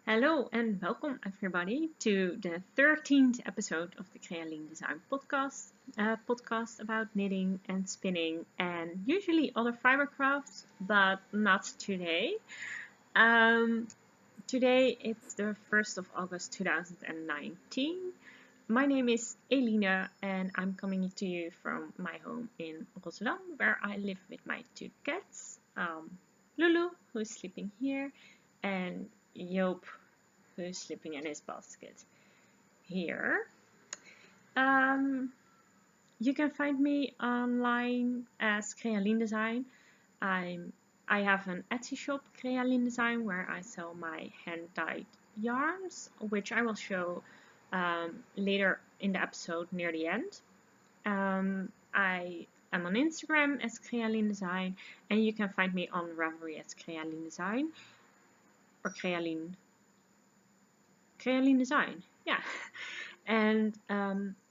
Hello and welcome everybody to the 13th episode of the CreaLien Design Podcast, a podcast about knitting and spinning and usually other fiber crafts, but not today. Um, Today it's the 1st of August 2019. My name is Eline and I'm coming to you from my home in Rotterdam, where I live with my two cats, Lulu, who's sleeping here, and Joop, who's sleeping in his basket here. Um, you can find me online as CreaLien Design. I have an Etsy shop, CreaLien Design, where I sell my hand-dyed yarns, which I will show later in the episode near the end. I am on Instagram as CreaLien Design, and you can find me on Ravelry as CreaLien Design or CreaLien Design. Yeah. And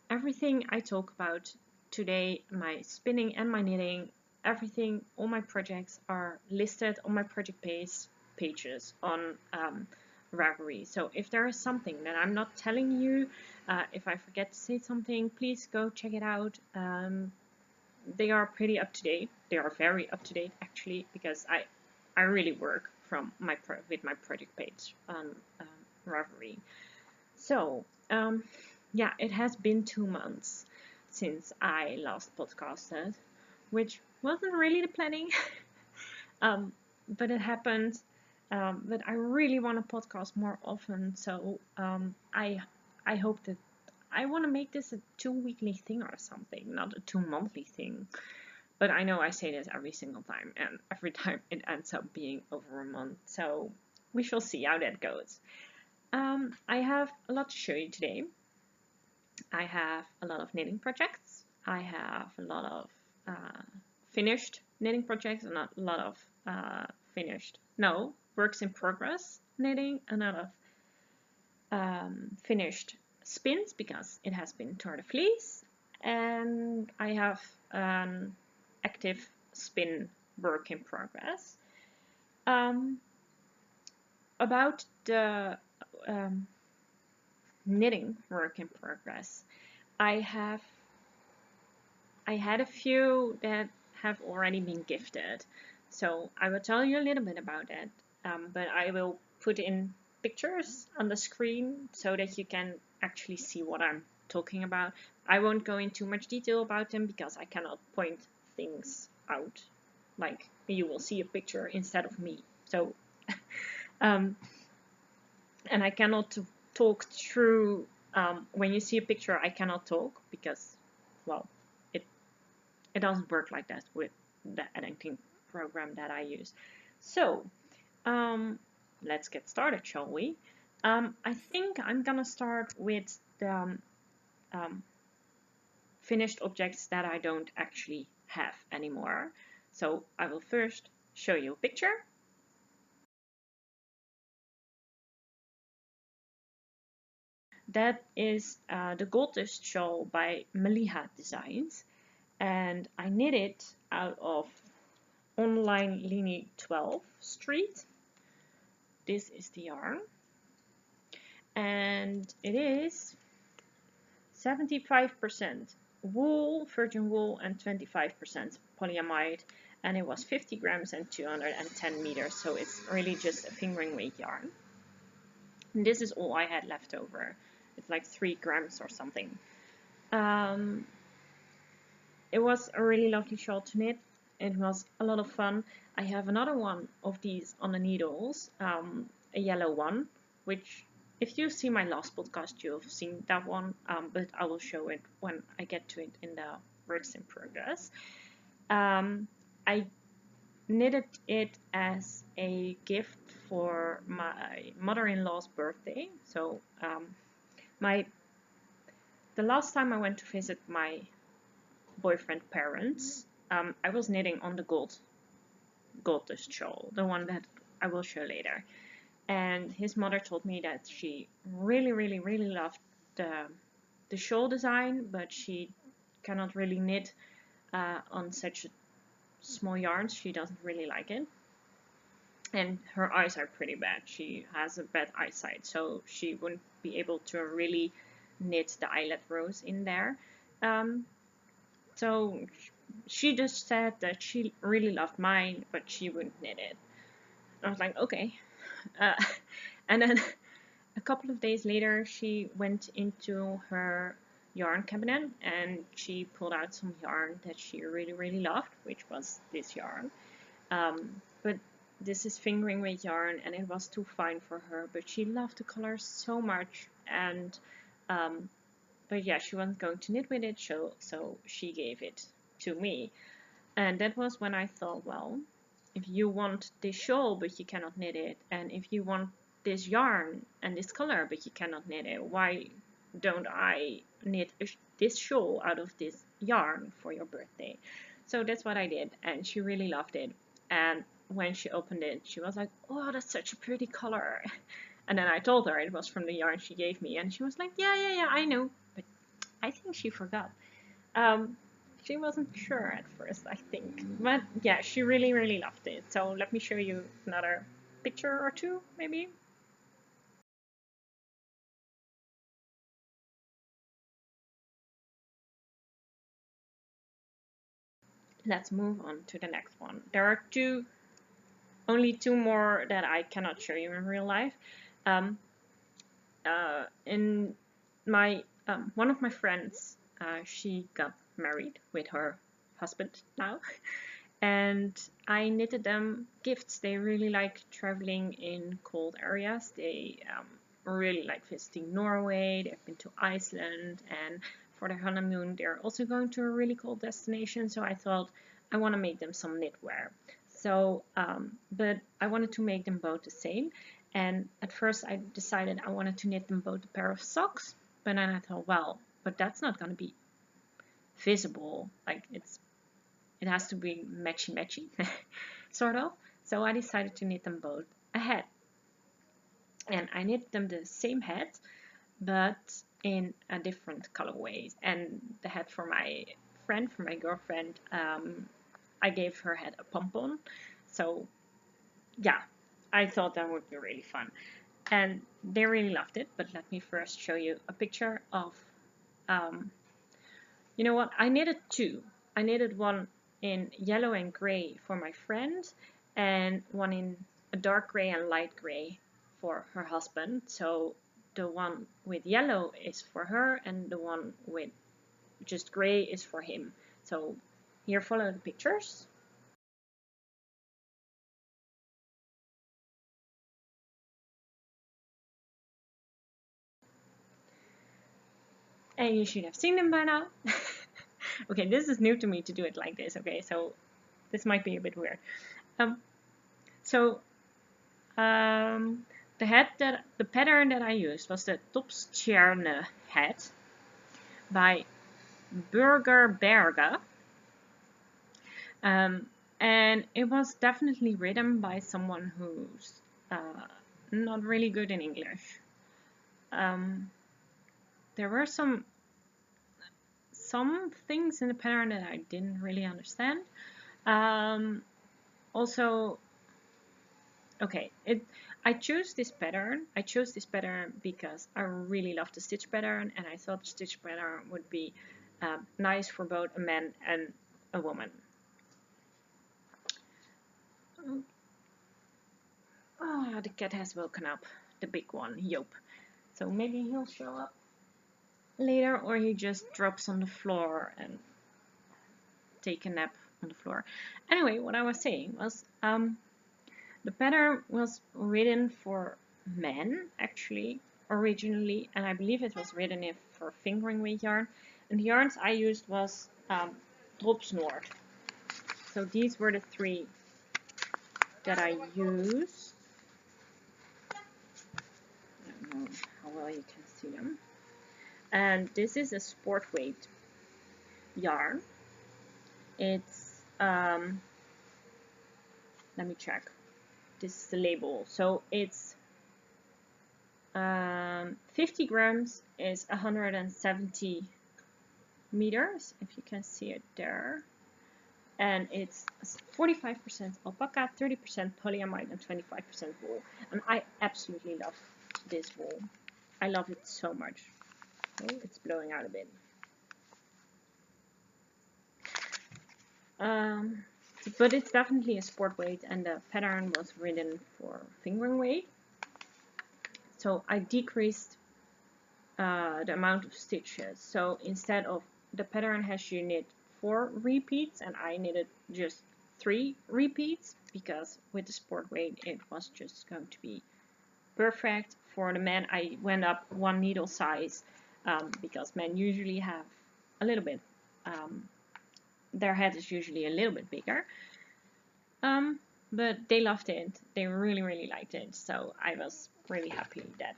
everything I talk about today, my spinning and my knitting, everything, all my projects are listed on my project pages on Ravelry. So if there is something that I'm not telling you, if I forget to say something, please go check it out. They are pretty up to date. They are very up to date actually, because I really work from with my project page on Ravelry. So, yeah, it has been 2 months since I last podcasted, which wasn't really the planning, um, but it happened. But I really want to podcast more often, so I hope that I want to make this a 2 weekly thing or something, not a 2 monthly thing. But I know I say this every single time, and every time it ends up being over a month. So we shall see how that goes. I have a lot to show you today. I have a lot of knitting projects. I have a lot of finished knitting projects, and a lot of works in progress knitting, and a lot of finished spins because it has been torn the fleece. And I have an active spin work in progress. About the knitting work in progress, I had a few that have already been gifted, so I will tell you a little bit about it, but I will put in pictures on the screen so that you can actually see what I'm talking about. I won't go into much detail about them because I cannot point things out, like you will see a picture instead of me. So and I cannot talk through, when you see a picture I cannot talk because, well, it doesn't work like that with the editing program that I use. So let's get started, shall we? I think I'm gonna start with the finished objects that I don't actually have anymore. So I will first show you a picture. That is the Dust Shawl by Malihadesign, and I knit it out of Online Linie 12 Street. This is the yarn, and it is 75% wool, virgin wool, and 25% polyamide, and it was 50 grams and 210 meters, so it's really just a fingering weight yarn. And this is all I had left over. It's like 3 grams or something. It was a really lovely shawl to knit. It was a lot of fun. I have another one of these on the needles, a yellow one, which if you see my last podcast, you've seen that one, but I will show it when I get to it in the works in progress. I knitted it as a gift for my mother-in-law's birthday. So the last time I went to visit my boyfriend parents, I was knitting on the gold Dust shawl, the one that I will show later. And his mother told me that she really, really, really loved the shawl design, but she cannot really knit on such small yarns. She doesn't really like it. and her eyes are pretty bad. She has a bad eyesight, so she wouldn't be able to really knit the eyelet rows in there. Um, so she just said that she really loved mine, but she wouldn't knit it. I was like, okay. Uh, and then a couple of days later, she went into her yarn cabinet and she pulled out some yarn that she really, really loved, which was this yarn. But this is fingering weight yarn and it was too fine for her, but she loved the color so much. And but yeah, she wasn't going to knit with it, so she gave it to me. And that was when I thought, well, if you want this shawl but you cannot knit it, and if you want this yarn and this color but you cannot knit it, why don't I knit this shawl out of this yarn for your birthday? So that's what I did, and she really loved it. And when she opened it, she was like, oh, that's such a pretty color. And then I told her it was from the yarn she gave me, and she was like, yeah, I know, but I think she forgot. Um, she wasn't sure at first, I think. But yeah, she really, really loved it. So let me show you another picture or two, maybe. Let's move on to the next one. There are only two more that I cannot show you in real life. Um, in my one of my friends, she got married with her husband now, and I knitted them gifts. They really like traveling in cold areas. They really like visiting Norway. They've been to Iceland, and for their honeymoon, they're also going to a really cold destination. So I thought I want to make them some knitwear. So, but I wanted to make them both the same. And at first, I decided I wanted to knit them both a pair of socks. But then I thought, well, but that's not going to be visible. Like it has to be matchy matchy, sort of. So I decided to knit them both a hat. And I knit them the same hat, but in a different colorways. And the hat for my friend, for my girlfriend, I gave her hat a pompon. So yeah, I thought that would be really fun. And they really loved it, but let me first show you a picture of, um, you know what, I knitted two. I knitted one in yellow and gray for my friend, and one in a dark gray and light gray for her husband. So the one with yellow is for her, and the one with just gray is for him. So here follow the pictures. And you should have seen them by now. Okay, this is new to me to do it like this, okay, so this might be a bit weird. Um, so the pattern that I used was the Toppstjerne hat by Berge. Um, and it was definitely written by someone who's uh, not really good in English. Um, there were some things in the pattern that I didn't really understand. Um, also, okay, I chose this pattern. I chose this pattern because I really love the stitch pattern, and I thought the stitch pattern would be nice for both a man and a woman. Oh, the cat has woken up, the big one, Yop. So maybe he'll show up later, or he just drops on the floor and take a nap on the floor. Anyway, what I was saying was the pattern was written for men, actually, originally, and I believe it was written for fingering weight yarn. And the yarns I used was Toppstjerne. So these were the three that I used. I don't know how well you can see them. And this is a sport weight yarn. It's, let me check. This is the label. So it's 50 grams is 170 meters, if you can see it there. and it's 45% alpaca, 30% polyamide, and 25% wool. And I absolutely love this wool. I love it so much. Oh, it's blowing out a bit. But it's definitely a sport weight, and the pattern was written for fingering weight. So I decreased the amount of stitches. So instead of, the pattern has you knit 4 repeats, and I knitted just 3 repeats, because with the sport weight it was just going to be perfect. For the men I went up 1 needle size, because men usually have a little bit, their head is usually a little bit bigger. But they loved it. They really liked it. So I was really happy that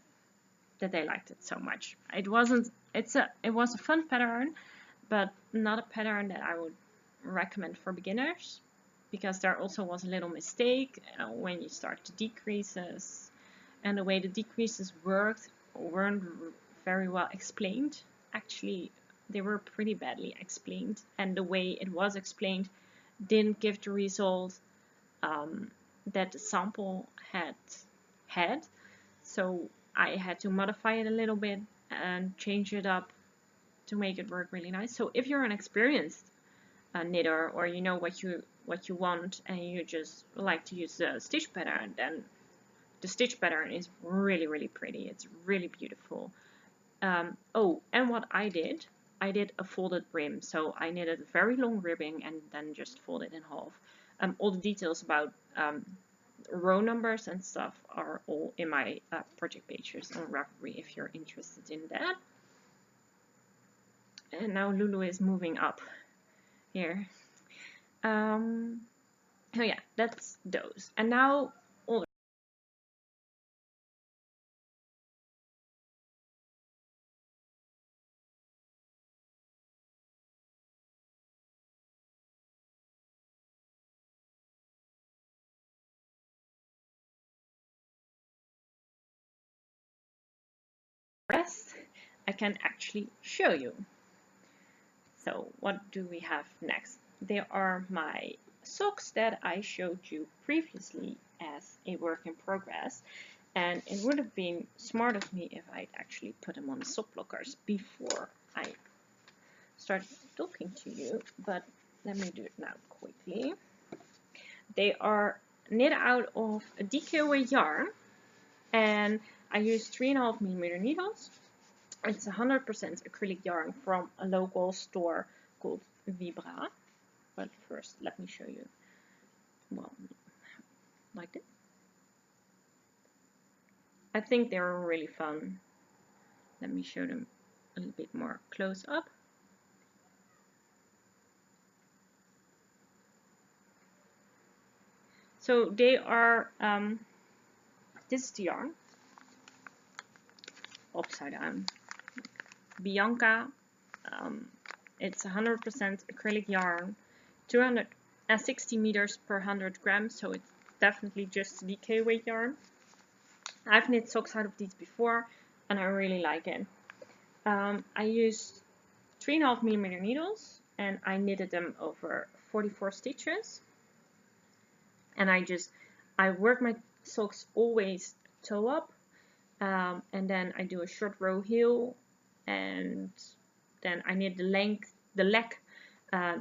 they liked it so much. It was a fun pattern, but not a pattern that I would recommend for beginners, because there also was a little mistake when you start the decreases, and the way the decreases worked weren't very well explained. Actually, they were pretty badly explained, and the way it was explained didn't give the result that the sample had. So I had to modify it a little bit and change it up to make it work really nice. So if you're an experienced knitter, or you know what you want, and you just like to use the stitch pattern, then the stitch pattern is really pretty. It's really beautiful. Oh, and what I did a folded brim. So I knitted a very long ribbing and then just folded in half. All the details about row numbers and stuff are all in my project pages on Ravelry if you're interested in that. And now Lulu is moving up here. Oh yeah, that's those. And now all the rest I can actually show you. So what do we have next? There are my socks that I showed you previously as a work in progress, and it would have been smart of me if I'd actually put them on the sock blockers before I started talking to you, but let me do it now quickly. They are knit out of a DKW yarn, and I use 3.5mm needles. It's 100% acrylic yarn from a local store called Vibra. But first, let me show you. Well, like this. I think they're really fun. Let me show them a little bit more close up. So they are, this is the yarn, upside down. Bianca, it's 100% acrylic yarn, 260 meters per 100 grams, so it's definitely just DK weight yarn. I've knit socks out of these before, and I really like it. I used 3.5mm needles, and I knitted them over 44 stitches. And I work my socks always toe up, and then I do a short row heel, and then I knit the leg,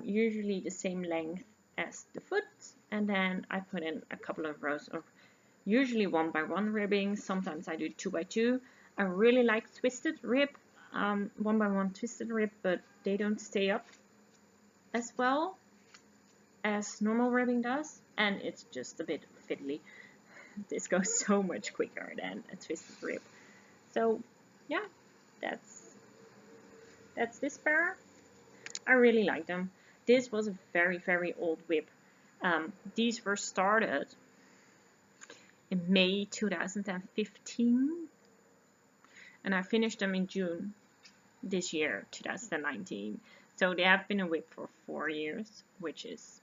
usually the same length as the foot, and then I put in a couple of rows of usually 1x1 ribbing. Sometimes I do 2x2. I really like twisted rib, 1x1 twisted rib, but they don't stay up as well as normal ribbing does, and it's just a bit fiddly. This goes so much quicker than a twisted rib. So yeah, that's this pair. I really like them. This was a very old whip. These were started in May 2015, and I finished them in June this year, 2019. So they have been a whip for 4 years, which is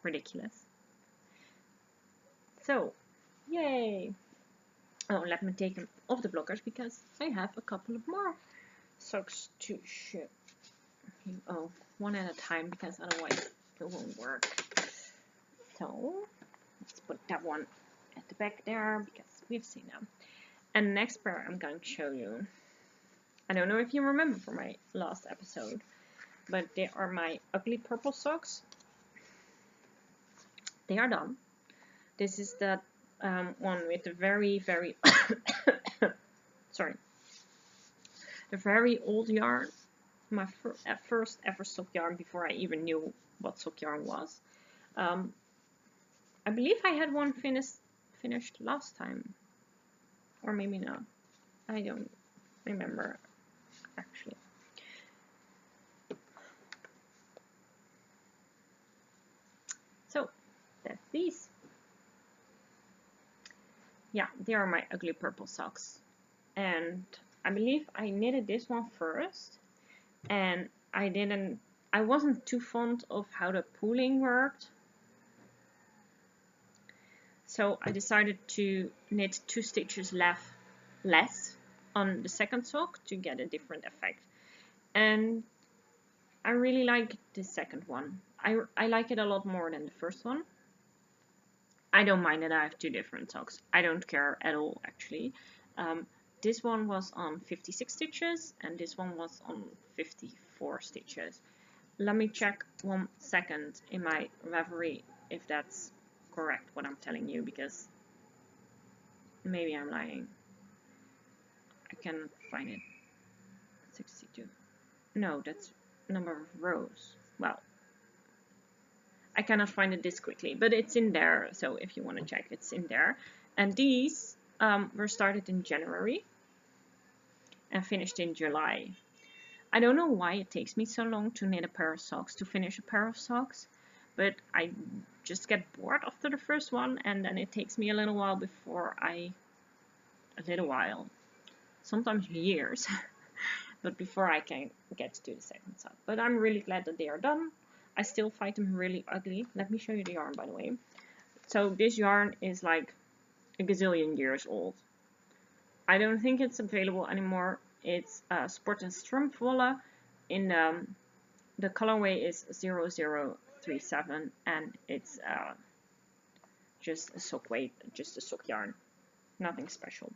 ridiculous. So, yay! Oh, let me take them off the blockers because I have a couple of more socks to show you. Oh, one at a time because otherwise it won't work. So let's put that one at the back there because we've seen them. And the next pair I'm going to show you. I don't know if you remember from my last episode, but they are my ugly purple socks. They are done. This is the one with the very, very, sorry, the very old yarn. My first ever sock yarn before I even knew what sock yarn was. I believe I had one finished last time, or maybe not. I don't remember actually. So that's these. Yeah, they are my ugly purple socks, and I believe I knitted this one first, and I wasn't too fond of how the pooling worked. So I decided to knit 2 stitches less on the second sock to get a different effect. And I really like the second one. I like it a lot more than the first one. I don't mind that I have 2 different socks. I don't care at all actually. This one was on 56 stitches and this one was on 54 stitches. Let me check 1 second in my Ravelry if that's correct what I'm telling you, because maybe I'm lying. I cannot find it. 62. No, that's number of rows. Well, I cannot find it this quickly, but it's in there. So if you want to check, it's in there. And these were started in January and finished in July. I don't know why it takes me so long to knit a pair of socks, to finish a pair of socks, but I just get bored after the first one, and then it takes me a little while before sometimes years, but before I can get to the second sock. But I'm really glad that they are done. I still find them really ugly. Let me show you the yarn, by the way. So this yarn is like a gazillion years old. I don't think it's available anymore. It's Sport and Strumpfwolle in the colorway is 0037, and it's just a sock weight, just a sock yarn, nothing special.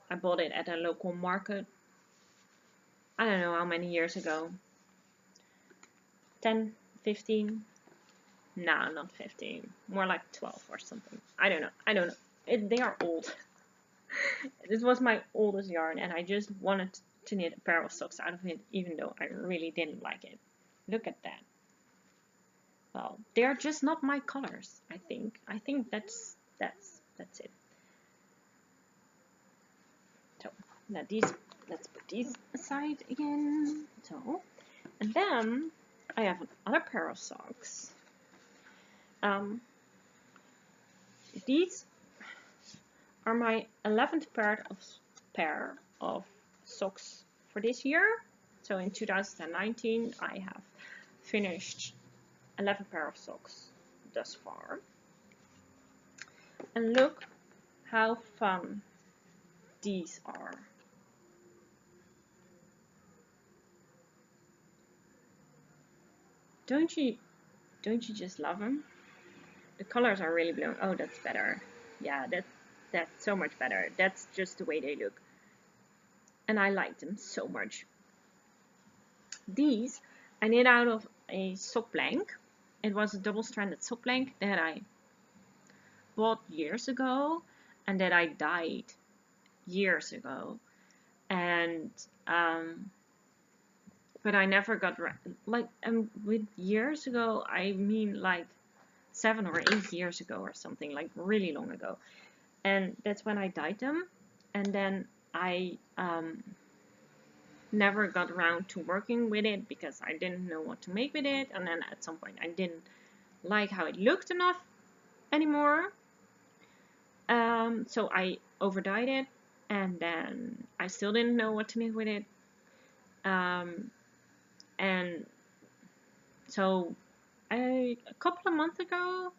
I bought it at a local market. I don't know how many years ago. 10, 15? Nah, not 15. More like 12 or something. I don't know. They are old. This was my oldest yarn, and I just wanted to knit a pair of socks out of it, even though I really didn't like it. Look at that. Well, they are just not my colors, I think. I think that's it. So now let's put these aside again. So, and then I have another pair of socks. These are my 11th pair of socks for this year. So in 2019, I have finished 11 pair of socks thus far. And look how fun these are. Don't you just love them? The colors are really blown. Oh, that's better. Yeah, that's so much better. That's just the way they look. And I like them so much. These I knit out of a sock blank. It was a double-stranded sock blank that I bought years ago and that I dyed years ago. And but I never got with years ago I mean like 7 or 8 years ago or something, like really long ago. And that's when I dyed them, and then I never got around to working with it because I didn't know what to make with it, and then at some point I didn't like how it looked enough anymore. So I over dyed it, and then I still didn't know what to knit with it. And so a couple of months ago,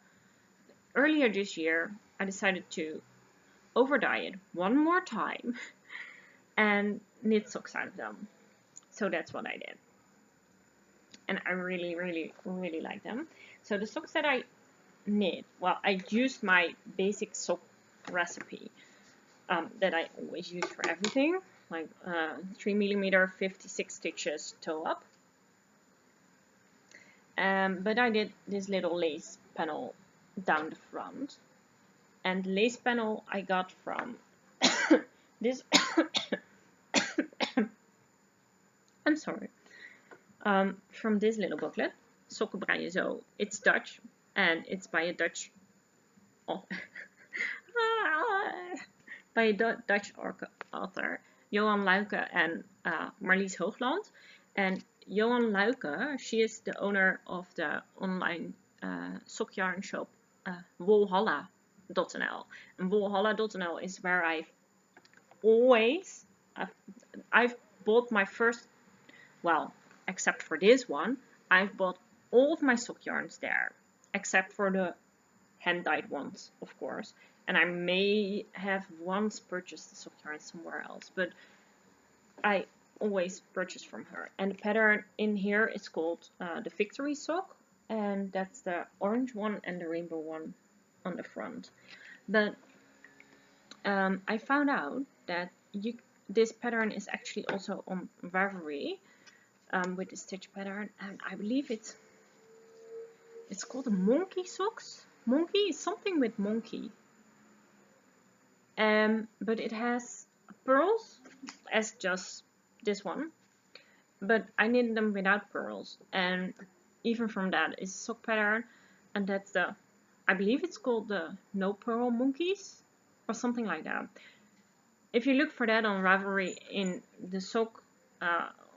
earlier this year, I decided to over dye it one more time and knit socks out of them. So that's what I did. and I really, really, really like them. So the socks that I knit, well, I used my basic sock recipe that I always use for everything, like 3mm 56 stitches toe up. But I did this little lace panel down the front, and the lace panel I got from this I'm sorry, from this little booklet, Sokken breien zo. It's Dutch, and it's by a Dutch by a Dutch author, Johan Luijke and Marlies Hoogland. And Johan Luijke, she is the owner of the online sock yarn shop woolholla.nl. And woolholla.nl is where I've bought my first, well, except for this one, I've bought all of my sock yarns there, except for the hand-dyed ones, of course. And I may have once purchased the sock yarn somewhere else, but I always purchase from her. And the pattern in here is called the Victory sock, and that's the orange one and the rainbow one on the front. But I found out that this pattern is actually also on Ravelry with the stitch pattern, and I believe it's called a monkey socks. Monkey is something with monkey. But it has pearls as just this one, but I knitted them without pearls, and even from that is a sock pattern, and that's I believe it's called the No Pearl Monkeys or something like that. If you look for that on Ravelry in the sock,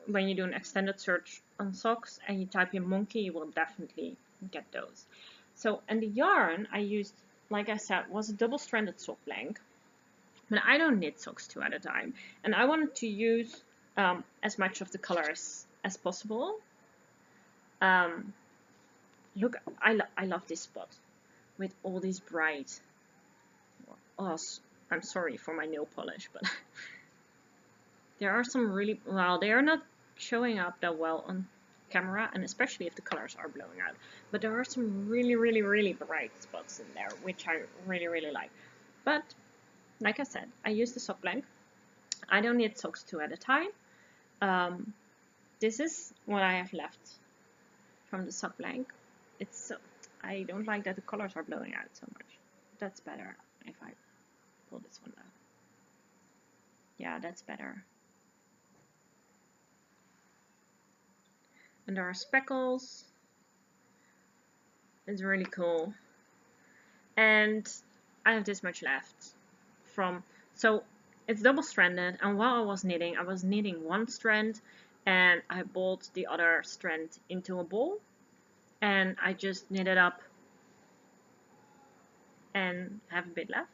when you do an extended search on socks and you type in monkey, you will definitely get those. So, and the yarn I used, like I said, was a double-stranded sock blank. But I don't knit socks 2 at a time, and I wanted to use as much of the colors as possible. Look, I love this spot with all these bright. Oh, I'm sorry for my nail polish, but there are some really, well, they are not showing up that well on camera, and especially if the colors are blowing out. But there are some really, really, really bright spots in there, which I really, really like. But like I said, I use the sock blank. I don't knit socks 2 at a time. This is what I have left from the sock blank. I don't like that the colors are blowing out so much. That's better if I pull this one out. Yeah, that's better. And there are speckles. It's really cool. And I have this much left so it's double-stranded, and while I was knitting one strand, and I balled the other strand into a ball, and I just knit it up and have a bit left.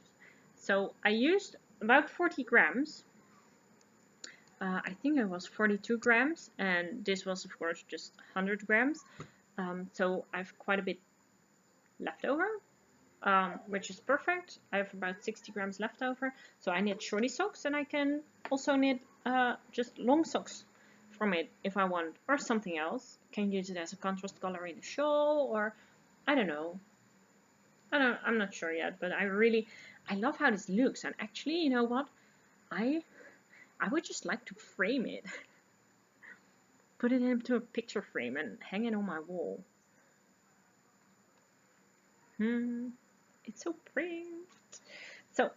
So I used about 40 grams. I think it was 42 grams, and this was of course just 100 grams. So I have quite a bit left over. Which is perfect. I have about 60 grams left over. So I knit shorty socks, and I can also knit just long socks from it if I want, or something else. Can use it as a contrast color in a shawl, or I don't know. I'm not sure yet, but I love how this looks. And actually, you know what? I would just like to frame it. Put it into a picture frame and hang it on my wall. It's so pretty. So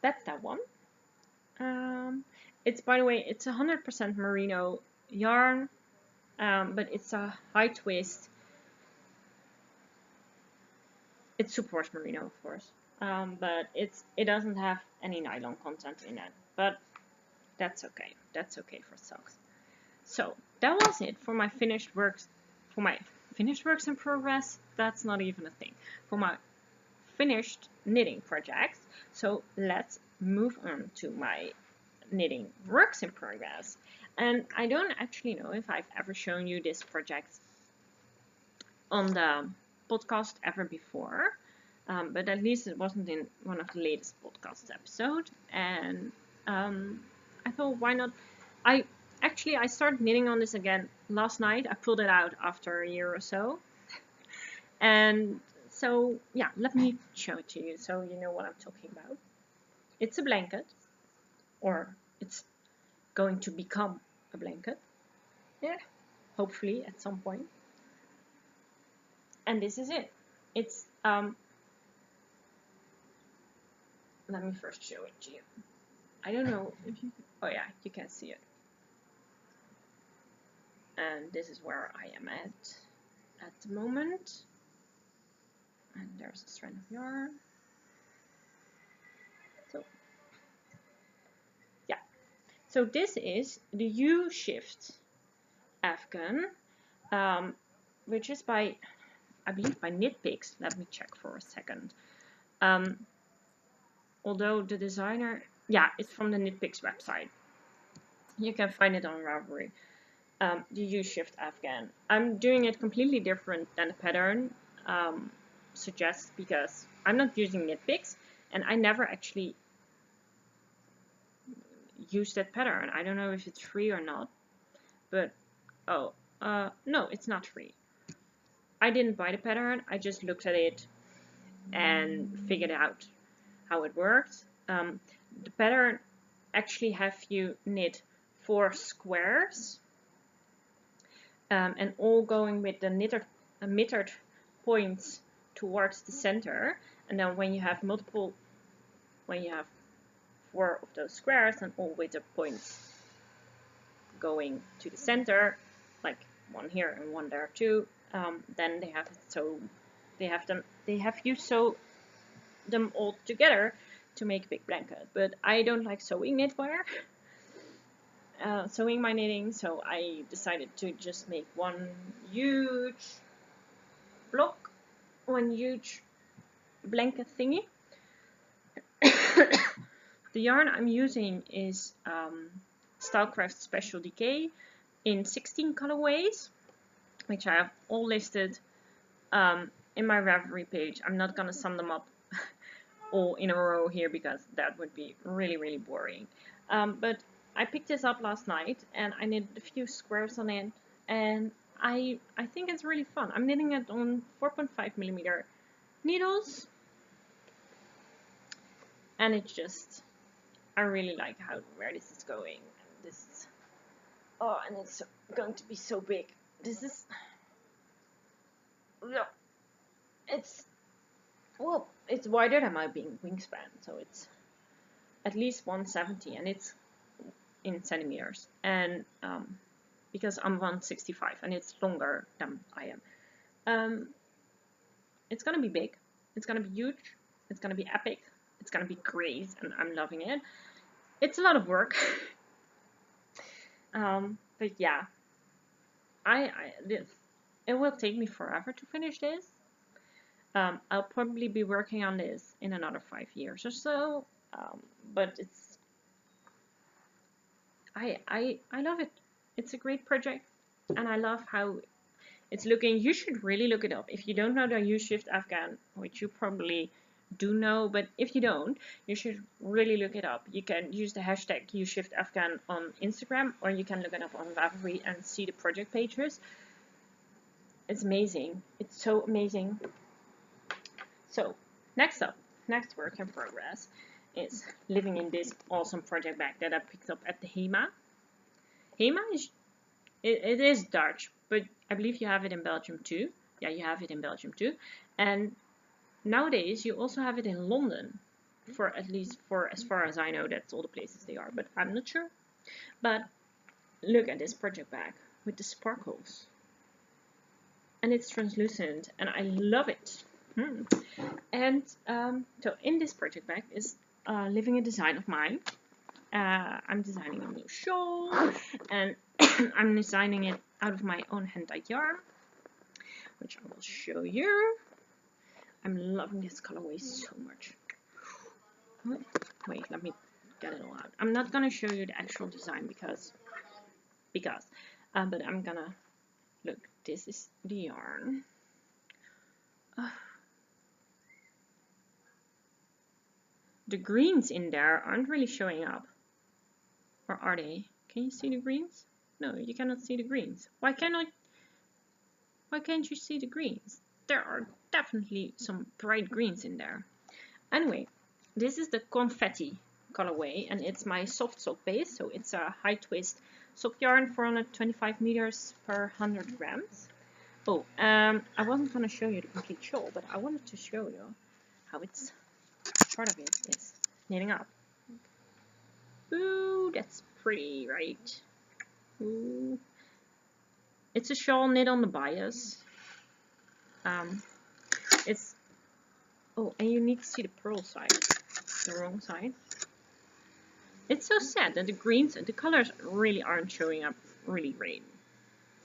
that's that one. It's, by the way, it's 100% merino yarn, but it's a high twist. It supports merino, of course, but it doesn't have any nylon content in it. But that's okay. That's okay for socks. So that was it for my finished works. For my finished works in progress, that's not even a thing. For my finished knitting projects. So let's move on to my knitting works in progress. And I don't actually know if I've ever shown you this project on the podcast ever before, but at least it wasn't in one of the latest podcast episodes. And I thought, why not? I Actually, I started knitting on this again last night. I pulled it out after a year or so. And so, yeah, let me show it to you so you know what I'm talking about. It's a blanket, or it's going to become a blanket. Yeah, hopefully at some point. And this is it. It's, let me first show it to you. I don't know if you, oh yeah, you can see it. And this is where I am at the moment. And there's a strand of yarn. So, yeah. So this is the U-Shift Afghan, which is by, I believe by KnitPicks. Let me check for a second. Although the designer, yeah, it's from the KnitPicks website. You can find it on Ravelry. The U-Shift Afghan. I'm doing it completely different than the pattern suggests, because I'm not using KnitPicks and I never actually use that pattern. I don't know if it's free or not, but no, it's not free. I didn't buy the pattern. I just looked at it and figured out how it works. The pattern actually have you knit 4 squares, and all going with the mitred points towards the center. And then when you have 4 of those squares and all with the points going to the center, like one here and one there too, then they have you sew them all together to make a big blanket. But I don't like sewing knitwear, sewing my knitting, so I decided to just make one huge block, one huge blanket thingy. The yarn I'm using is Stylecraft Special Decay in 16 colorways, which I have all listed in my Ravelry page. I'm not gonna sum them up all in a row here because that would be really, really boring. But I picked this up last night and I knitted a few squares on it, and I think it's really fun. I'm knitting it on 4.5mm needles, and it's just, I really like where this is going. And this is, oh, and it's going to be so big. This is, it's wider than my wingspan, so it's at least 170, and it's in centimeters. And because I'm 165 and it's longer than I am, it's gonna be big. It's gonna be huge. It's gonna be epic. It's gonna be great, and I'm loving it. It's a lot of work. But yeah, it will take me forever to finish this. I'll probably be working on this in another 5 years or so. But I love it. It's a great project, and I love how it's looking. You should really look it up. If you don't know the U-Shift Afghan, which you probably do know, but if you don't, you should really look it up. You can use the hashtag U-Shift Afghan on Instagram, or you can look it up on Ravelry and see the project pages. It's amazing. It's so amazing. So, next work in progress is living in this awesome project bag that I picked up at the HEMA. HEMA it is Dutch, but I believe you have it in Belgium too. Yeah, you have it in Belgium too. And nowadays you also have it in London, for as far as I know, that's all the places they are, but I'm not sure. But look at this project bag with the sparkles. And it's translucent, and I love it. And so in this project bag is living a design of mine. I'm designing a new shawl, and I'm designing it out of my own hand-dyed yarn, which I will show you. I'm loving this colorway so much. Wait, let me get it all out. I'm not gonna show you the actual design because but I'm gonna look. This is the yarn. The greens in there aren't really showing up, or are they? Can you see the greens? No, you cannot see the greens. Why can't you see the greens? There are definitely some bright greens in there. Anyway, this is the Confetti colorway, and it's my soft sock base, so it's a high twist sock yarn, 425 meters per 100 grams. Oh, I wasn't going to show you the complete shawl, but I wanted to show you how it's, part of it is knitting up. Ooh, that's pretty, right? Ooh. It's a shawl knit on the bias. Oh, and you need to see the purl side, the wrong side. It's so sad that the greens, the colors really aren't showing up really great,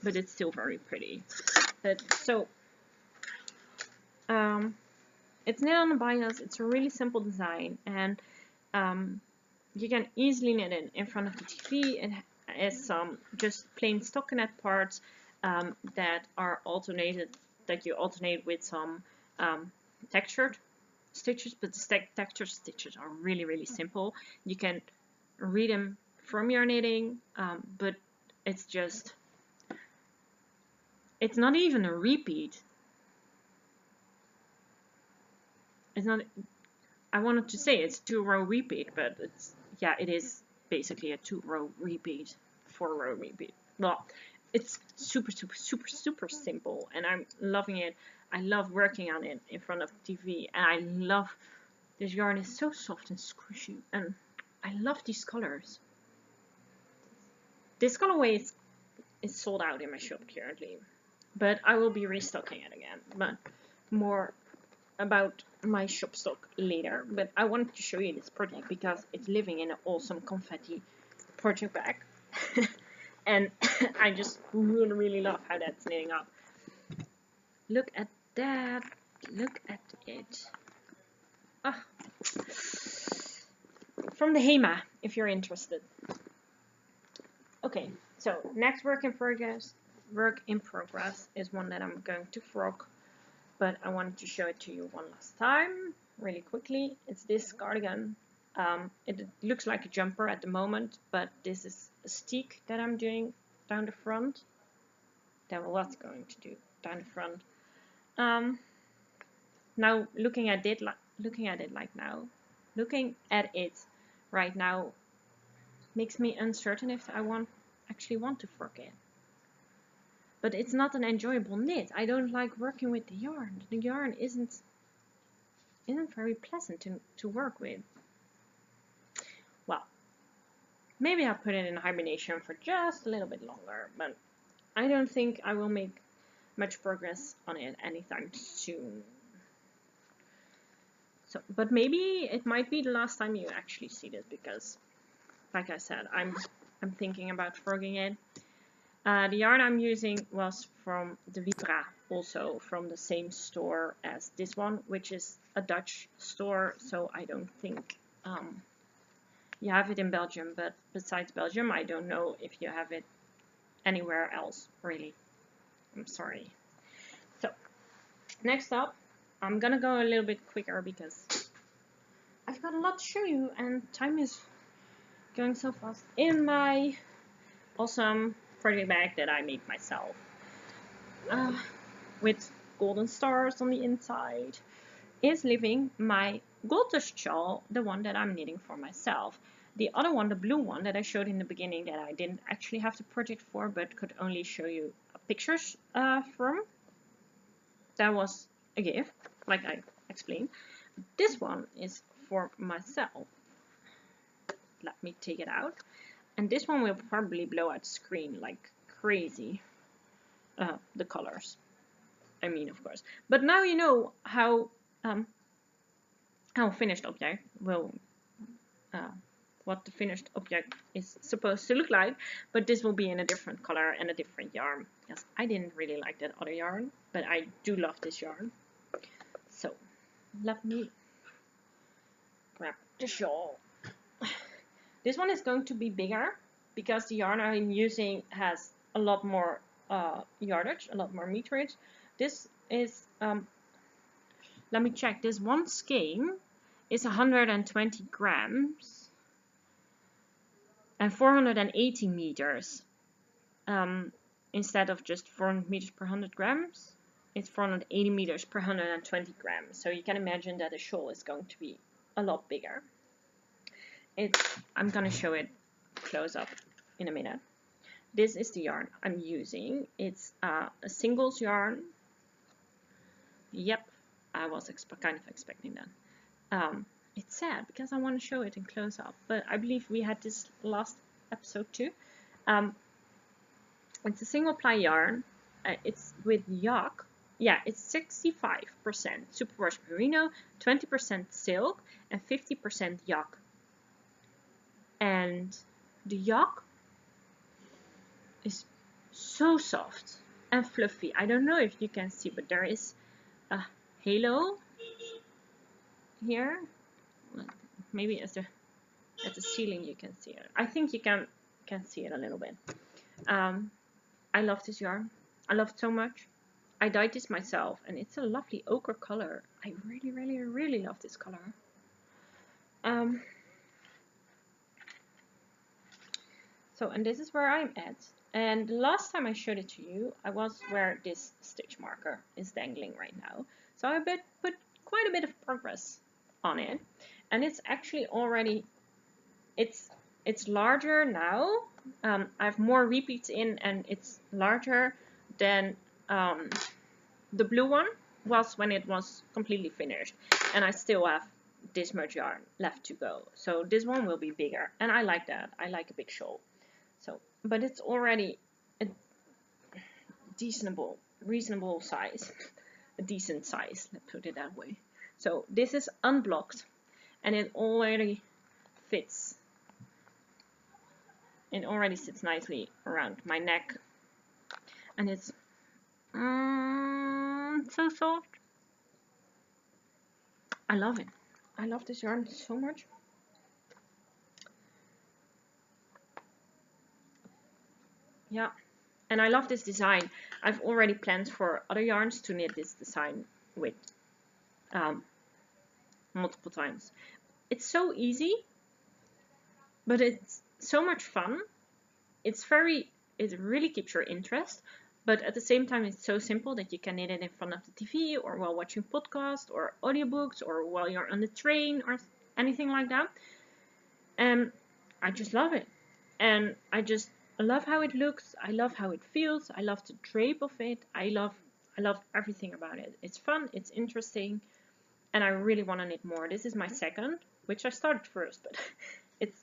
but it's still very pretty. It's knit on the bias. It's a really simple design, and you can easily knit it in front of the TV. It has some just plain stockinette parts that are alternated, that you alternate with some textured stitches, but the textured stitches are really, really simple. You can read them from your knitting, but it's not even a repeat. It's not, I wanted to say it's 2-row repeat, but it is basically a 2-row repeat, 4-row repeat. Well, it's super, super, super, super simple, and I'm loving it. I love working on it in front of the TV, and I love, this yarn is so soft and squishy, and I love these colors. This colorway is sold out in my shop currently, but I will be restocking it again, but more about my shop stock later. But I wanted to show you this project because it's living in an awesome confetti project bag. And I just really, really love how that's knitting up. Look at that. Look at it. Ah. From the Hema, if you're interested. Okay, so next work in progress is one that I'm going to frog, but I wanted to show it to you one last time, really quickly. It's this cardigan. It looks like a jumper at the moment, but this is a steek that I'm doing down the front. That was going to do down the front. Now looking at it right now makes me uncertain if I actually want to frog it. But it's not an enjoyable knit. I don't like working with the yarn. The yarn isn't very pleasant to work with. Well, maybe I'll put it in hibernation for just a little bit longer, but I don't think I will make much progress on it anytime soon. So, but maybe it might be the last time you actually see this, because, like I said, I'm thinking about frogging it. The yarn I'm using was from the Vibra, also from the same store as this one, which is a Dutch store, so I don't think you have it in Belgium, but besides Belgium, I don't know if you have it anywhere else, really. I'm sorry. So, next up, I'm gonna go a little bit quicker because I've got a lot to show you and time is going so fast. In my awesome project bag that I made myself, with golden stars on the inside, is living my Dust shawl, the one that I'm knitting for myself. The other one, the blue one that I showed in the beginning, that I didn't actually have the project for, but could only show you pictures from, that was a gift, like I explained. This one is for myself. Let me take it out. And this one will probably blow out the screen like crazy. The colors, I mean, of course. But now you know how finished object will, what the finished object is supposed to look like. But this will be in a different color and a different yarn, because I didn't really like that other yarn, but I do love this yarn. So let me grab the shawl. This one is going to be bigger because the yarn I'm using has a lot more yardage, a lot more meterage. This is, let me check, this one skein is 120 grams. and 480 meters. Instead of just 400 meters per 100 grams, it's 480 meters per 120 grams. So you can imagine that the shawl is going to be a lot bigger. I'm going to show it close up in a minute. This is the yarn I'm using. It's a singles yarn. Yep, I was kind of expecting that. It's sad because I want to show it in close up, but I believe we had this last episode too. It's a single ply yarn. It's with yak. Yeah, it's 65% superwash merino, 20% silk, and 50% yak. And the yak is so soft and fluffy. I don't know if you can see, but there is a halo here. Maybe at the ceiling you can see it. I think you can see it a little bit. I love this yarn. I love it so much. I dyed this myself, and it's a lovely ochre color. I really, really, really love this color. And this is where I'm at. And the last time I showed it to you, I was where this stitch marker is dangling right now. So I put quite a bit of progress on it, and it's actually already, it's larger now. I have more repeats in, and it's larger than the blue one was when it was completely finished, and I still have this much yarn left to go. So this one will be bigger, and I like that. I like a big shawl. So, but it's already a reasonable size, a decent size, let's put it that way. So this is unblocked, and it already fits. It already sits nicely around my neck, and it's so soft. I love it. I love this yarn so much. Yeah, and I love this design. I've already planned for other yarns to knit this design with multiple times. It's so easy, but it's so much fun. It really keeps your interest, but at the same time it's so simple that you can knit it in front of the TV or while watching podcasts or audiobooks or while you're on the train or anything like that. And I just love it. And I love how it looks. I love how it feels. I love the drape of it. I love everything about it. It's fun. It's interesting. And I really want to knit more. This is my second, which I started first, but it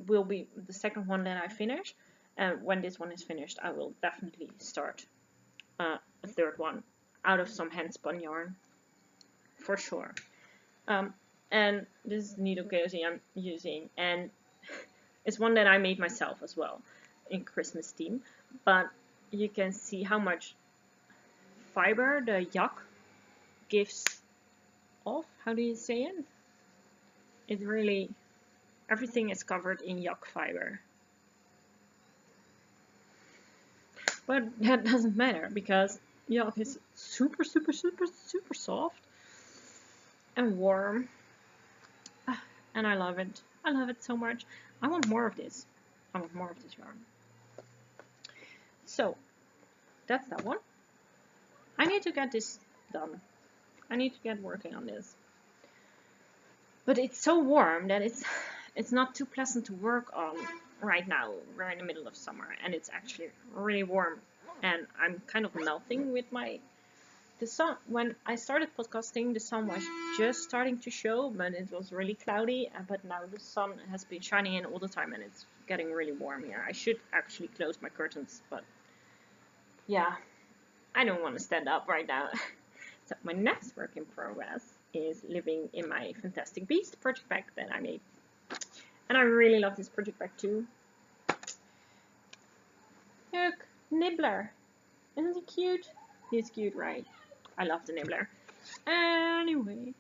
will be the second one that I finish. And when this one is finished, I will definitely start a third one out of some hand spun yarn, for sure. And this is the needle cozy I'm using, and it's one that I made myself as well in Christmas theme. But you can see how much fiber the yak gives off. How do you say it? It really, everything is covered in yak fiber. But that doesn't matter because yak is super, super, super, super soft and warm. And I love it. I love it so much. I want more of this. I want more of this yarn. So, that's that one. I need to get this done. I need to get working on this. But it's so warm that it's not too pleasant to work on right now. We're in the middle of summer and it's actually really warm. And I'm kind of melting with the sun. When I started podcasting, the sun was just starting to show, but it was really cloudy. But now the sun has been shining in all the time and it's getting really warm here. I should actually close my curtains, but yeah, I don't want to stand up right now. So my next work in progress is living in my Fantastic Beast project pack that I made. And I really love this project pack too. Look, Nibbler. Isn't he cute? He's cute, right? I love the Nibbler. Anyway.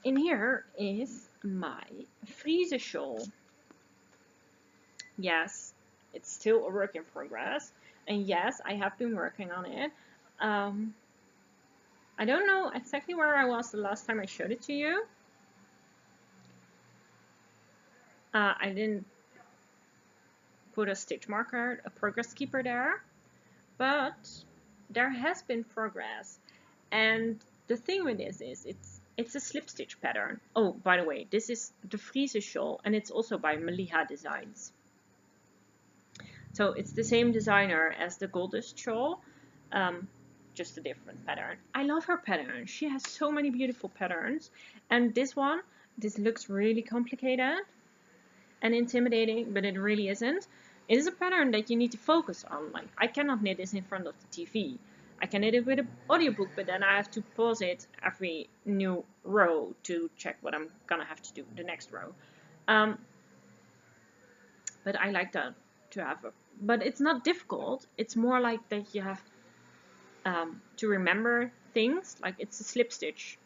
In here is my Friese shawl. Yes, it's still a work in progress. And yes, I have been working on it. I don't know exactly where I was the last time I showed it to you. I didn't put a stitch marker, a progress keeper there, but there has been progress. And the thing with this is it's a slip stitch pattern. Oh, by the way, this is the Friese shawl, and it's also by Malihadesign. So it's the same designer as the Dust shawl, just a different pattern. I love her pattern. She has so many beautiful patterns. And this one, this looks really complicated and intimidating, but it really isn't. It is a pattern that you need to focus on. Like, I cannot knit this in front of the TV. I can knit it with an audiobook, but then I have to pause it every new row to check what I'm gonna have to do the next row. But I like that to have a, but it's not difficult. It's more like that you have to remember things. Like, it's a slip stitch.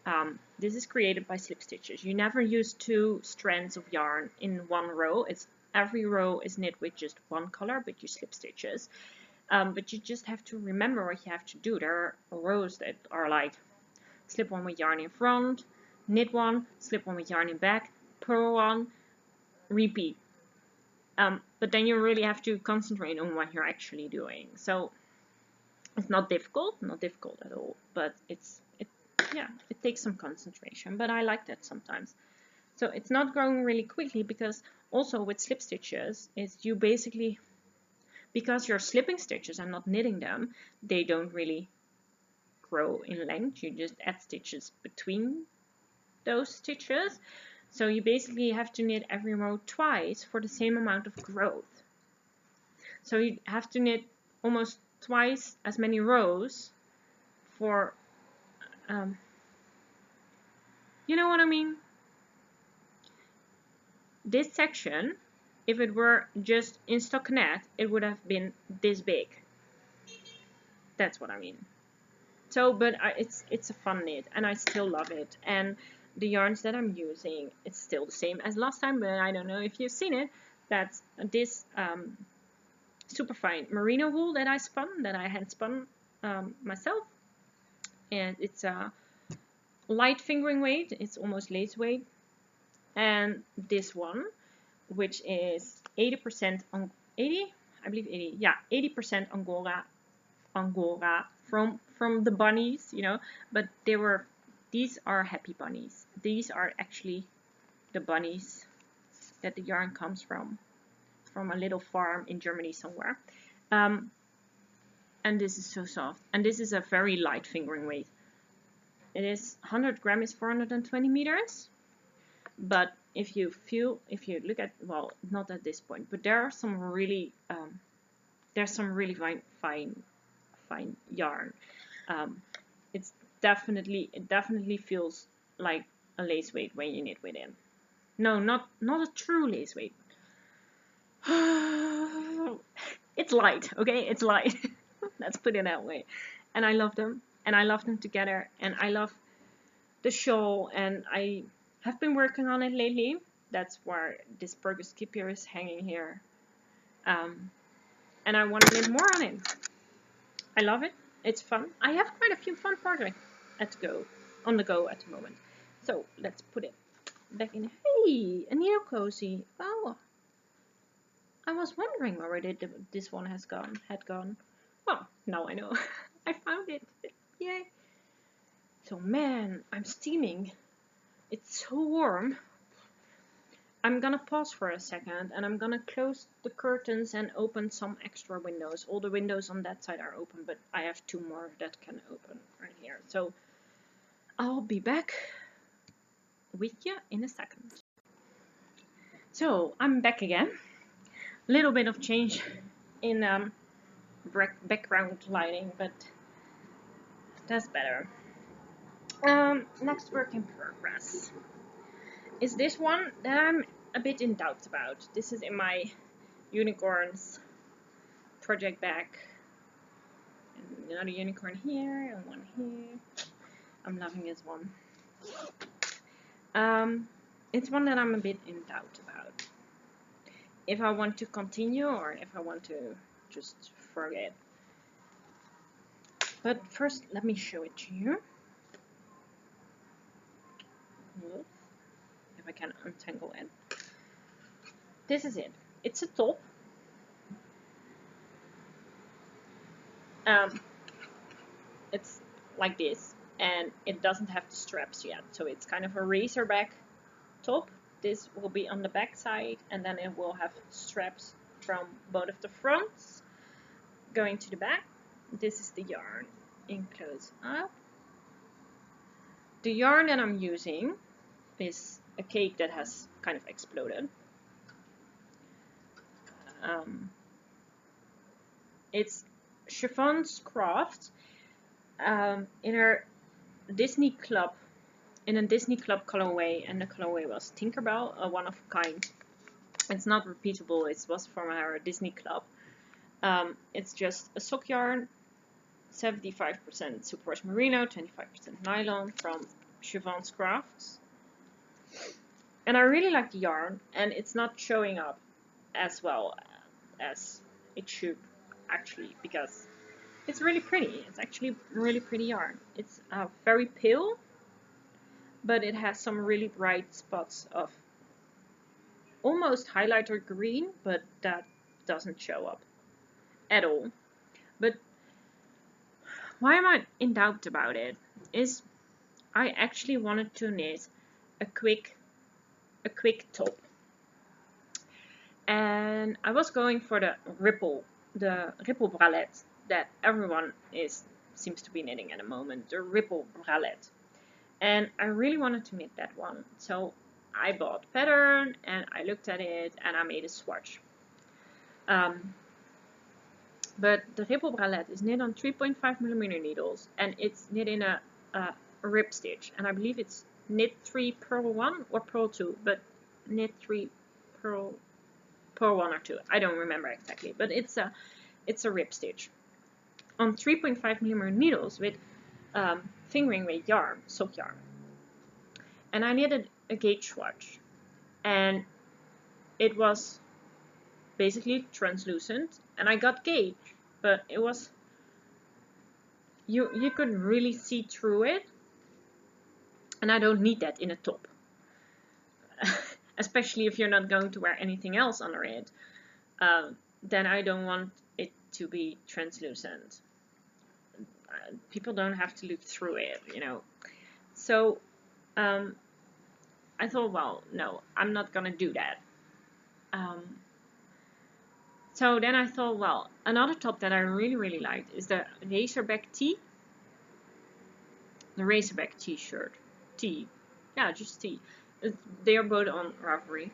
This is created by slip stitches. You never use 2 strands of yarn in one row. It's every row is knit with just one color, but you slip stitches. But you just have to remember what you have to do. There are rows that are like slip one with yarn in front, knit one, slip one with yarn in back, purl one, repeat. But then you really have to concentrate on what you're actually doing. So it's not difficult at all, but it takes some concentration, but I like that sometimes. So it's not growing really quickly, because also with slip stitches is you basically, because you're slipping stitches and not knitting them, they don't really grow in length. You just add stitches between those stitches. So you basically have to knit every row twice for the same amount of growth. So you have to knit almost twice as many rows for, you know what I mean? This section, if it were just in stockinette, it would have been this big. That's what I mean. So, but it's a fun knit, and I still love it. And the yarns that I'm using, it's still the same as last time, but I don't know if you've seen it. That's this super fine merino wool that I hand spun myself, and it's a light fingering weight. It's almost lace weight. And this one, which is 80% on 80, I believe 80, yeah, 80% Angora from the bunnies, you know, but these are happy bunnies. These are actually the bunnies that the yarn comes from a little farm in Germany somewhere. And this is so soft, and this is a very light fingering weight. It is 100 grams is 420 meters, but if you look at, well, not at this point, but there are some really fine yarn. It definitely feels like a lace weight when you knit with it. No, not a true lace weight. It's light, okay? It's light. Let's put it that way. And I love them, and I love them together, and I love the shawl, and I have been working on it lately. That's where this progress keeper is hanging here. And I want to knit more on it. I love it. It's fun. I have quite a few fun projects on the go at the moment. So let's put it back in. Hey, a needle cozy. Oh, I was wondering where this one had gone. Well, now I know. I found it. Yay. So man, I'm steaming. It's so warm. I'm gonna pause for a second, and I'm gonna close the curtains and open some extra windows. All the windows on that side are open, but I have 2 more that can open right here. So I'll be back with you in a second. So I'm back again. Little bit of change in background lighting, but that's better. Next work in progress is this one that I'm a bit in doubt about. This is in my unicorns project bag. And another unicorn here and one here. I'm loving this one. It's one that I'm a bit in doubt about. If I want to continue or if I want to just forget. But first, let me show it to you. If I can untangle it. this is it. It's a top. It's like this, and it doesn't have the straps yet, so it's kind of a racerback top. This will be on the back side, and then it will have straps from both of the fronts going to the back. This is the yarn in close up. The yarn that I'm using is a cake that has kind of exploded. It's Chiffon's Craft in a Disney Club colorway, and the colorway was Tinkerbell, a one of a kind. It's not repeatable. It was from our Disney Club. It's just a sock yarn, 75% superwash merino, 25% nylon from Chiffon's Crafts. And I really like the yarn, and it's not showing up as well as it should actually, because it's really pretty. It's actually really pretty yarn. It's very pale, but it has some really bright spots of almost highlighter green, but that doesn't show up at all. But why am I in doubt about it is I actually wanted to knit a quick top, and I was going for the ripple bralette that everyone seems to be knitting at the moment, the ripple bralette, and I really wanted to knit that one. So I bought pattern and I looked at it and I made a swatch. But the ripple bralette is knit on 3.5mm needles, and it's knit in a rib stitch, and I believe it's knit 3 purl 1 or purl 2, but knit 3 purl 1 or 2. I don't remember exactly, but it's a rib stitch on 3.5mm needles with fingering weight yarn, sock yarn. And I knitted a gauge swatch, and it was basically translucent, and I got gauge, but it was, you could really see through it, and I don't need that in a top. Especially if you're not going to wear anything else under it, then I don't want it to be translucent. People don't have to look through it, you know. So I thought, well, no, I'm not gonna do that. So then I thought, well, another top that I really liked is the Racerback Tee. The Racerback T-shirt. Tee. Yeah, just Tee. They are both on Ravelry.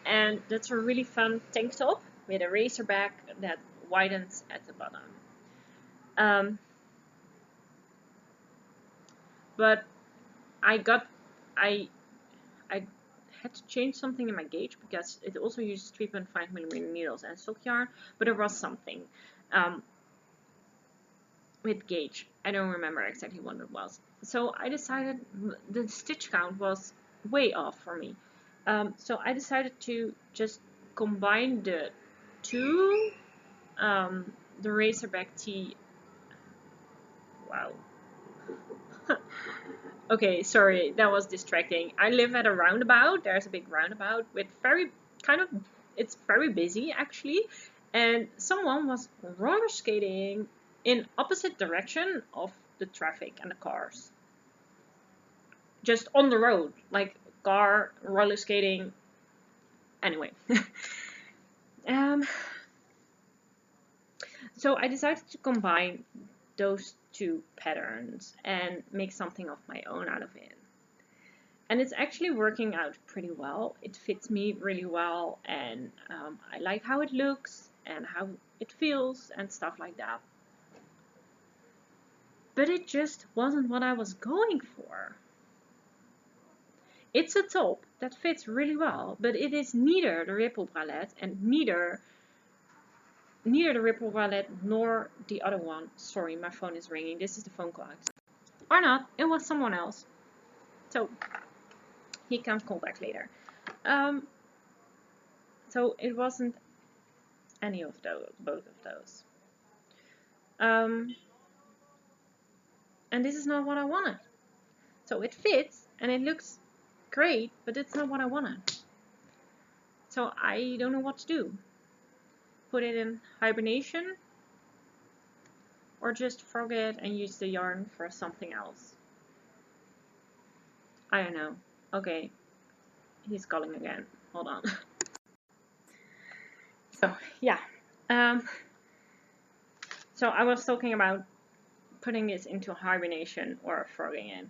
And that's a really fun tank top with a racerback that widens at the bottom. But I had to change something in my gauge because it also uses 3.5mm needles and sock yarn, but there was something with gauge. I don't remember exactly what it was. So I decided the stitch count was way off for me. So I decided to just combine the two, the Racerback Tee. Wow. Okay, sorry, that was distracting. I live at a roundabout. There's a big roundabout with it's very busy actually, and someone was roller skating in opposite direction of the traffic and the cars. Just on the road, like car roller skating. Anyway. So I decided to combine those two patterns and make something of my own out of it. And it's actually working out pretty well. It fits me really well, and I like how it looks and how it feels and stuff like that. But it just wasn't what I was going for. It's a top that fits really well, but it is neither the ripple bralette and neither the ripple bralette nor the other one. Sorry, my phone is ringing. This is the phone call. Or not, it was someone else. So he can call back later. So it wasn't any of those, both of those. And this is not what I wanted. So it fits and it looks great, but it's not what I wanted. So I don't know what to do. Put it in hibernation, or just forget and use the yarn for something else. I don't know. Okay, he's calling again. Hold on. So yeah, so I was talking about putting this into hibernation or frogging it.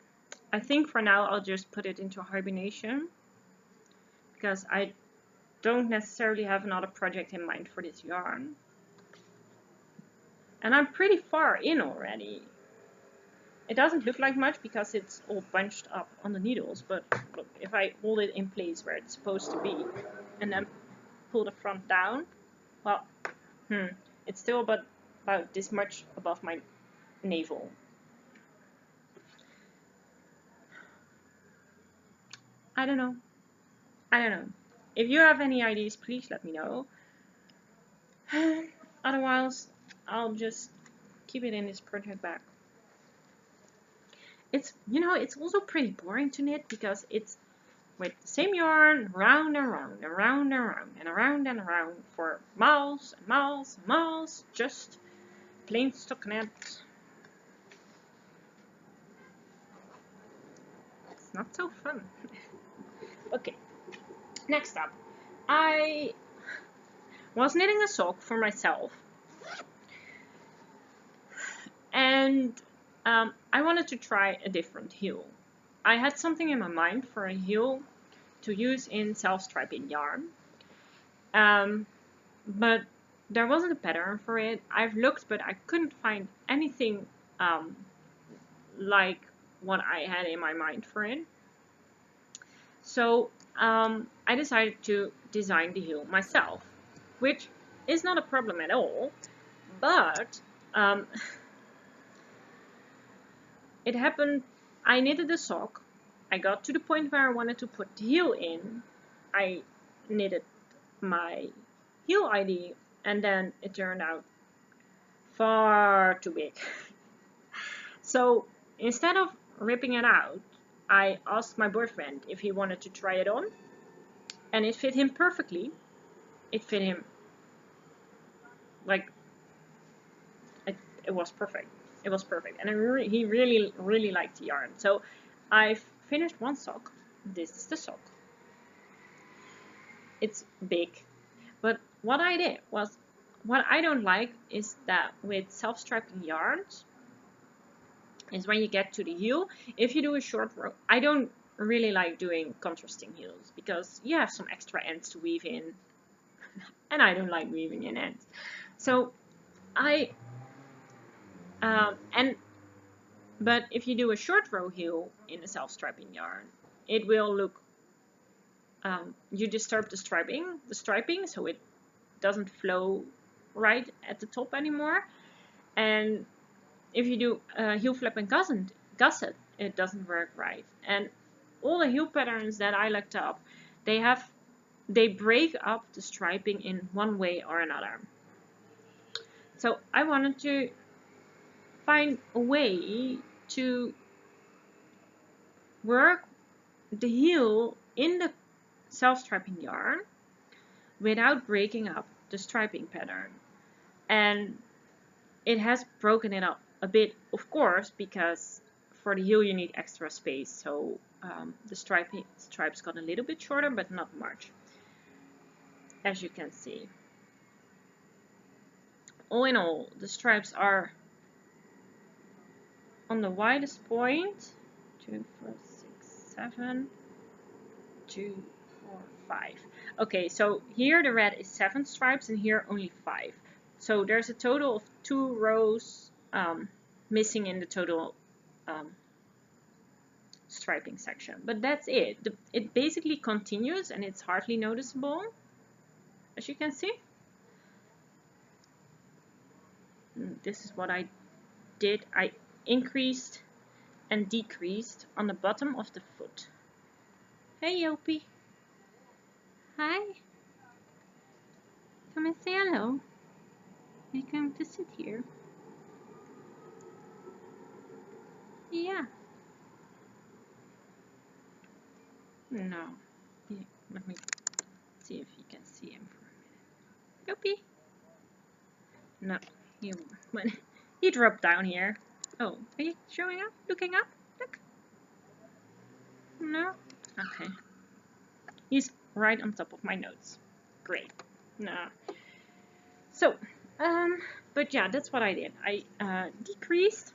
I think for now I'll just put it into hibernation because I don't necessarily have another project in mind for this yarn. And I'm pretty far in already. It doesn't look like much because it's all bunched up on the needles, but look, if I hold it in place where it's supposed to be and then pull the front down, well, it's still about this much above my navel. I don't know. If you have any ideas, please let me know. Otherwise, I'll just keep it in this project bag. It's, it's also pretty boring to knit because it's with the same yarn round and round and round and round and around and around for miles and miles and miles, just plain stockinette. It's not so fun. Okay, next up, I was knitting a sock for myself, and I wanted to try a different heel. I had something in my mind for a heel to use in self-striping yarn, but there wasn't a pattern for it. I've looked, but I couldn't find anything like what I had in my mind for it. So I decided to design the heel myself, which is not a problem at all, but it happened, I knitted the sock, I got to the point where I wanted to put the heel in, I knitted my heel ID, and then it turned out far too big. So instead of ripping it out, I asked my boyfriend if he wanted to try it on, and it fit him perfectly. It fit him like it was perfect. It was perfect, and he really liked the yarn. So I've finished one sock. This is the sock. It's big, but what I did was, what I don't like is that with self-striping yarns, is when you get to the heel, if you do a short row, I don't really like doing contrasting heels because you have some extra ends to weave in, and I don't like weaving in ends. So but if you do a short row heel in a self-striping yarn, it will look, you disturb the striping, so it doesn't flow right at the top anymore. And if you do heel flap and gusset, it doesn't work right. And all the heel patterns that I looked up, they break up the striping in one way or another. So I wanted to find a way to work the heel in the self-striping yarn without breaking up the striping pattern. And it has broken it up a bit, of course, because for the heel you need extra space, so the stripes got a little bit shorter, but not much, as you can see. All in all, the stripes are on the widest point, 2, 4, 6, 7, 2, 4, 5. Okay, so here the red is 7 stripes and here only 5. So there's a total of 2 rows missing in the total striping section. But that's it. It basically continues and it's hardly noticeable, as you can see. This is what I did. I increased and decreased on the bottom of the foot. Hey Yopie. Hi. Come and say hello. Are you going to sit here? Yeah. No. Yeah, let me Let's see if you can see him for a minute. Nope. No, he dropped down here. Oh, are you showing up? Looking up? Look. No? Okay. He's right on top of my notes. Great. No. So, but yeah, that's what I did. I decreased.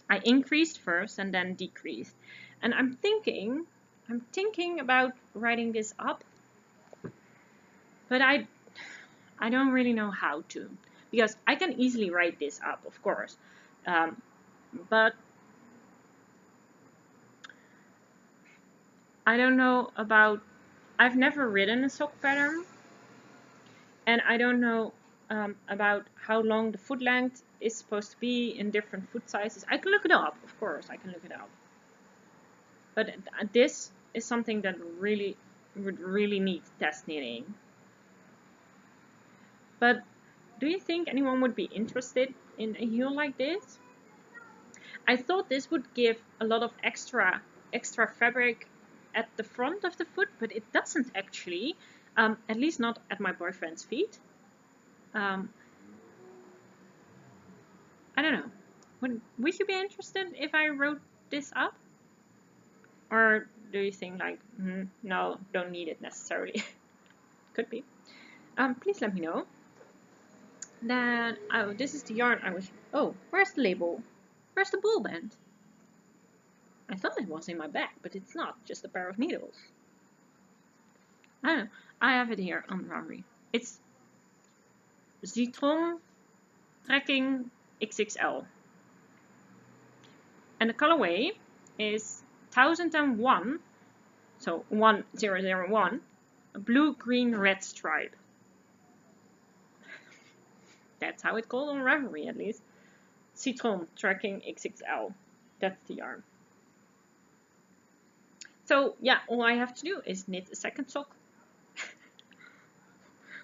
I increased first and then decreased. And I'm thinking about writing this up, but I don't really know how to, because I can easily write this up, of course, but I don't know about, I've never written a sock pattern, and I don't know about how long the foot length is supposed to be in different foot sizes. I can look it up, of course, I can look it up. But this is something that would really need test knitting. But do you think anyone would be interested in a heel like this? I thought this would give a lot of extra fabric at the front of the foot, but it doesn't actually, at least not at my boyfriend's feet. I don't know. Would you be interested if I wrote this up? Or do you think like, no, don't need it necessarily? Could be. Please let me know. Then, oh, this is the yarn I was, oh, where's the label? Where's the ball band? I thought it was in my bag, but it's not, just a pair of needles. I don't know. I have it here on Ravelry. It's Citron Trekking XXL. And the colorway is 1001, so 1001, a blue, green, red stripe. That's how it's called on Ravelry, at least. Citron Trekking XXL. That's the yarn. So yeah, all I have to do is knit a second sock.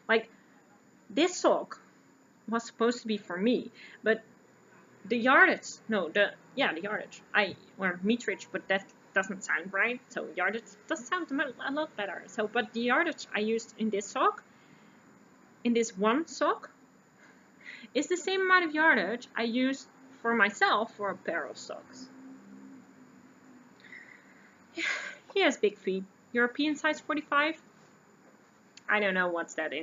Like, this sock was supposed to be for me, but the yardage, the yardage, or meterage, but that doesn't sound right, so yardage does sound a lot better. So, but the yardage I used in this sock, in this one sock, is the same amount of yardage I used for myself for a pair of socks. He has big feet. European size 45. I don't know what that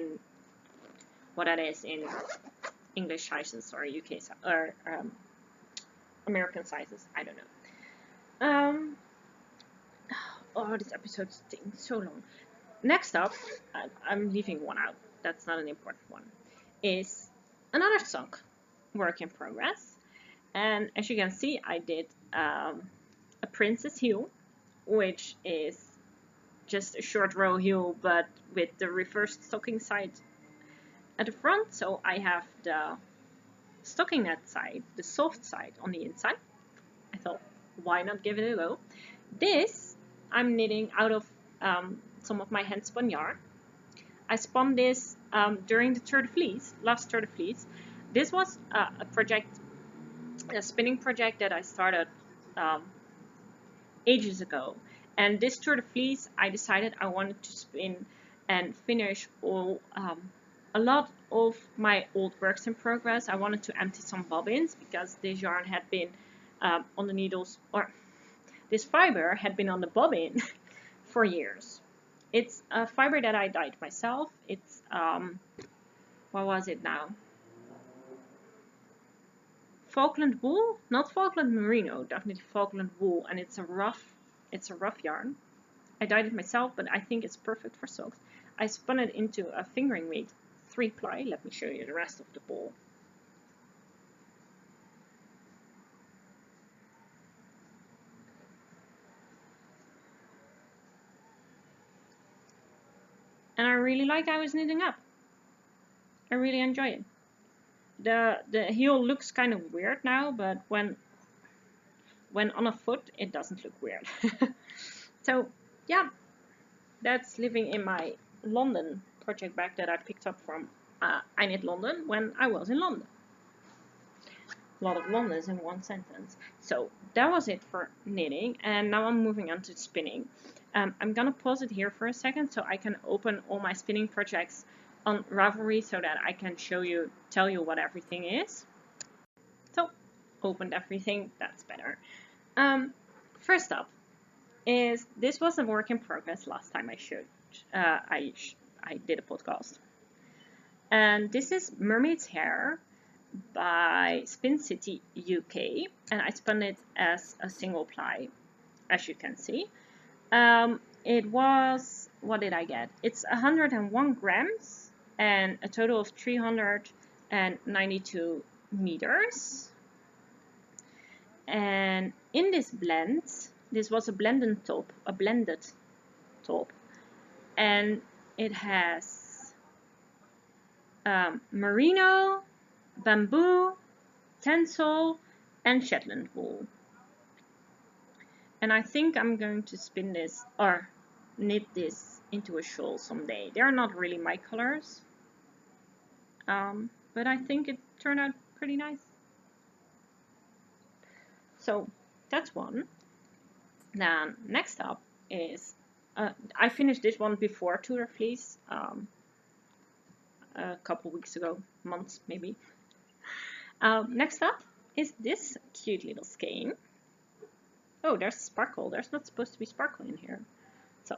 is in English sizes or UK or American sizes. I don't know. Oh, this episode's taking so long. Next up, I'm leaving one out. That's not an important one. Is another sock, work in progress. And as you can see, I did a princess heel, which is just a short row heel, but with the reversed stocking side at the front. So I have the stocking net side, the soft side on the inside. I thought, why not give it a go? This I'm knitting out of some of my hand spun yarn. I spun this during the last Tour de Fleece. This was a spinning project that I started ages ago. And this Tour de Fleece, I decided I wanted to spin and finish a lot of my old works in progress. I wanted to empty some bobbins because this yarn had been on the needles, or this fiber had been on the bobbin for years. It's a fiber that I dyed myself. It's, what was it now? Falkland wool? Not Falkland merino, definitely Falkland wool, and it's a rough yarn. I dyed it myself, but I think it's perfect for socks. I spun it into a fingering weight 3-ply. Let me show you the rest of the ball. And I really like how it's knitting up. I really enjoy it. The heel looks kind of weird now, but when on a foot, it doesn't look weird. So yeah, that's living in my London project bag that I picked up from I Knit London when I was in London. a lot of Londons in one sentence. So that was it for knitting, and now I'm moving on to spinning. I'm gonna pause it here for a second so I can open all my spinning projects on Ravelry so that I can tell you what everything is. So, opened everything, that's better. First up is, this was a work in progress last time I did a podcast. And this is Mermaid's Hair by Spin City UK, and I spun it as a single ply, as you can see. It was, what did I get? It's 101 grams and a total of 392 meters. And in this blend, this was a blended top, and it has merino, bamboo, tencel, and Shetland wool. And I think I'm going to spin this or knit this into a shawl someday. They're not really my colors, but I think it turned out pretty nice. So that's one. Then next up is, I finished this one before Tudor Fleece, a couple weeks ago, months maybe. Next up is this cute little skein. Oh, there's sparkle. There's not supposed to be sparkle in here. So,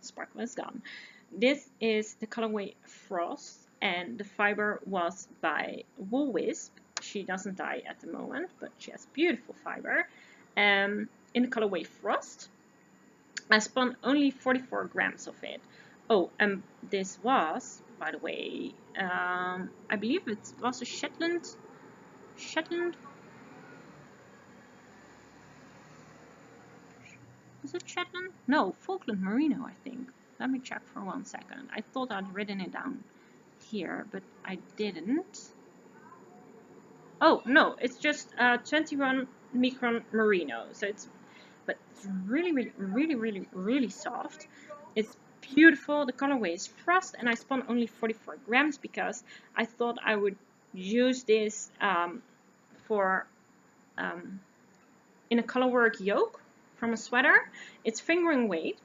sparkle is gone. This is the colorway Frost, and the fiber was by Wool Wisp. She doesn't dye at the moment, but she has beautiful fiber. In the colorway Frost, I spun only 44 grams of it. Oh, and this was, by the way, I believe it was a Shetland. Is it Shetland? No, Falkland Merino, I think. Let me check for 1 second. I thought I'd written it down here, but I didn't. Oh, no, it's just 21 micron merino. So it's really soft. It's beautiful. The colorway is Frost, and I spun only 44 grams because I thought I would use this for in a colorwork yoke from a sweater. It's fingering weight.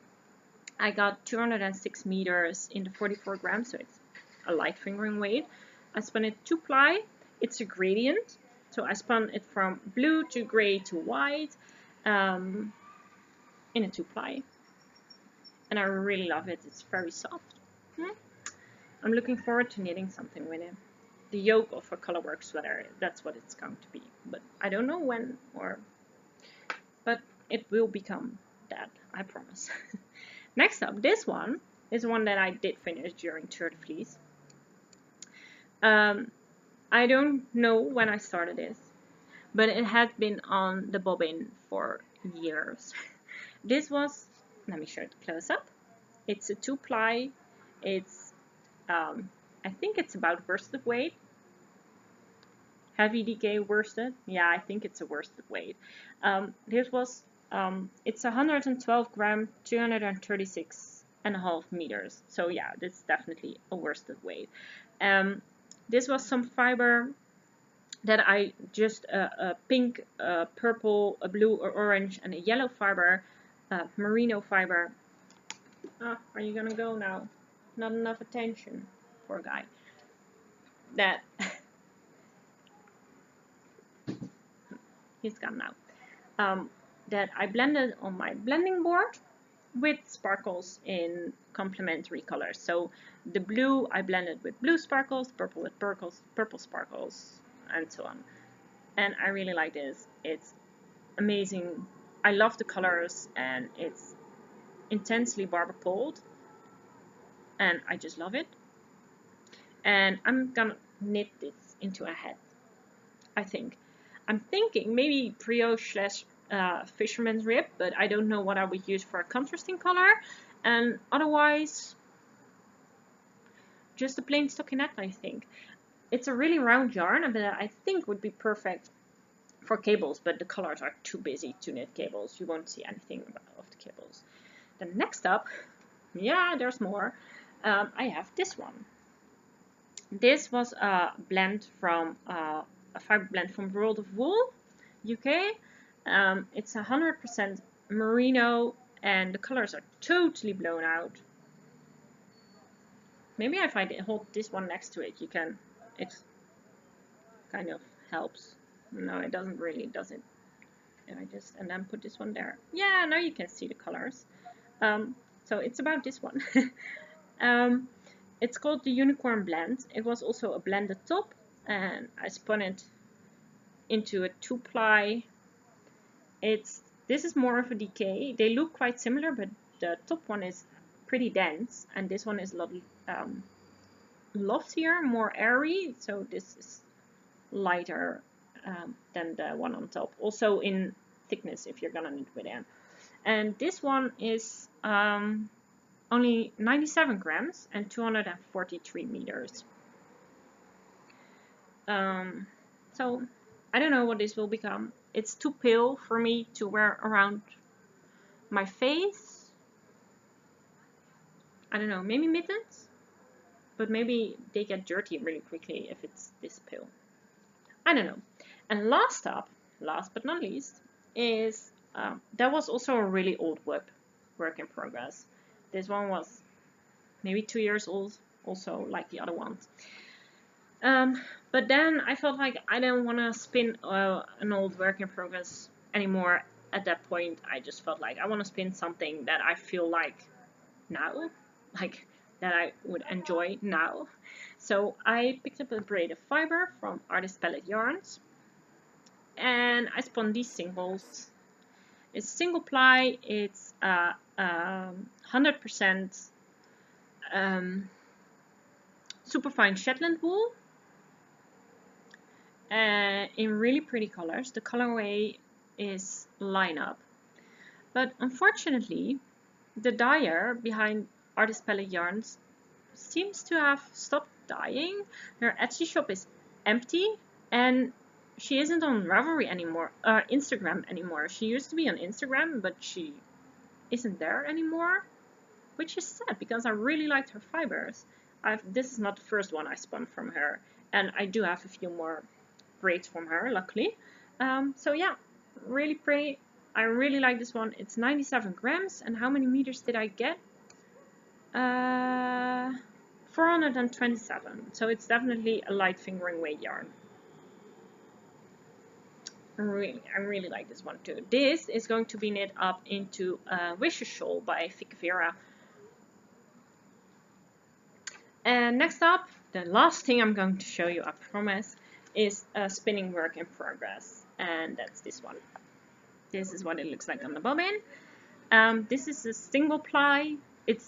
I got 206 meters in the 44 grams, so it's a light fingering weight. I spun it 2-ply. It's a gradient, so I spun it from blue to gray to white in a 2-ply, and I really love it. It's very soft. I'm looking forward to knitting something with it. The yoke of a colorwork sweater, that's what it's going to be, but I don't know when, but it will become that, I promise. Next up, this one is one that I did finish during Tour de Fleece. I don't know when I started this, but it has been on the bobbin for years. This was, let me show it close up. It's a 2-ply. It's, I think it's about worsted weight. Heavy DK worsted. Yeah, I think it's a worsted weight. This was, it's 112 gram, 236.5 meters. So yeah, this is definitely a worsted weight. This was some fiber that I just a pink, purple, a blue or orange, and a yellow fiber, merino fiber. Are you gonna go now? Not enough attention, poor guy. That he's gone now. That I blended on my blending board with sparkles in complementary colors. So the blue I blended with blue sparkles, purple with purple sparkles, and so on. And I really like this. It's amazing. I love the colors, and it's intensely barber cold, and I just love it. And I'm gonna knit this into a hat, I think. I'm thinking maybe brioche / fisherman's rib, but I don't know what I would use for a contrasting color. And otherwise, just a plain stockinette, I think. It's a really round yarn that I think would be perfect for cables, but the colors are too busy to knit cables. You won't see anything of the cables. Then next up, yeah, there's more. I have this one. This was a blend from a fiber blend from World of Wool, UK. It's 100% merino, and the colors are totally blown out. Maybe if I hold this one next to it, you can, it kind of helps. No, it doesn't really, does it? If I just, and then put this one there. Yeah, now you can see the colors. So it's about this one. It's called the Unicorn Blend. It was also a blended top, and I spun it into a 2-ply. This is more of a decay. They look quite similar, but the top one is pretty dense, and this one is a lot loftier, more airy. So this is lighter than the one on top. Also in thickness, if you're gonna knit with it. And this one is only 97 grams and 243 meters. So I don't know what this will become. It's too pale for me to wear around my face. I don't know, maybe mittens? But maybe they get dirty really quickly if it's this pale. I don't know. And last but not least, is that was also a really old work in progress. This one was maybe 2 years old, also like the other ones. But then I felt like I didn't want to spin an old work in progress anymore. At that point, I just felt like I want to spin something that I feel like now, like that I would enjoy now. So I picked up a braid of fiber from Artist Palette Yarns, and I spun these singles. It's single ply. It's 100% superfine Shetland wool, in really pretty colors. The colorway is Line Up, but unfortunately, the dyer behind Artist Palette Yarns seems to have stopped dyeing. Her Etsy shop is empty, and she isn't on Ravelry anymore, Instagram anymore. She used to be on Instagram, but she isn't there anymore, which is sad because I really liked her fibers. This is not the first one I spun from her, and I do have a few more braids from her, luckily. So yeah, really pretty. I really like this one. It's 97 grams, and how many meters did I get? 427. So it's definitely a light fingering weight yarn. I really like this one too. This is going to be knit up into a Wishes shawl by Vera. And next up, the last thing I'm going to show you, I promise, is a spinning work in progress, and that's this one. This is what it looks like on the bobbin. This is a single ply. It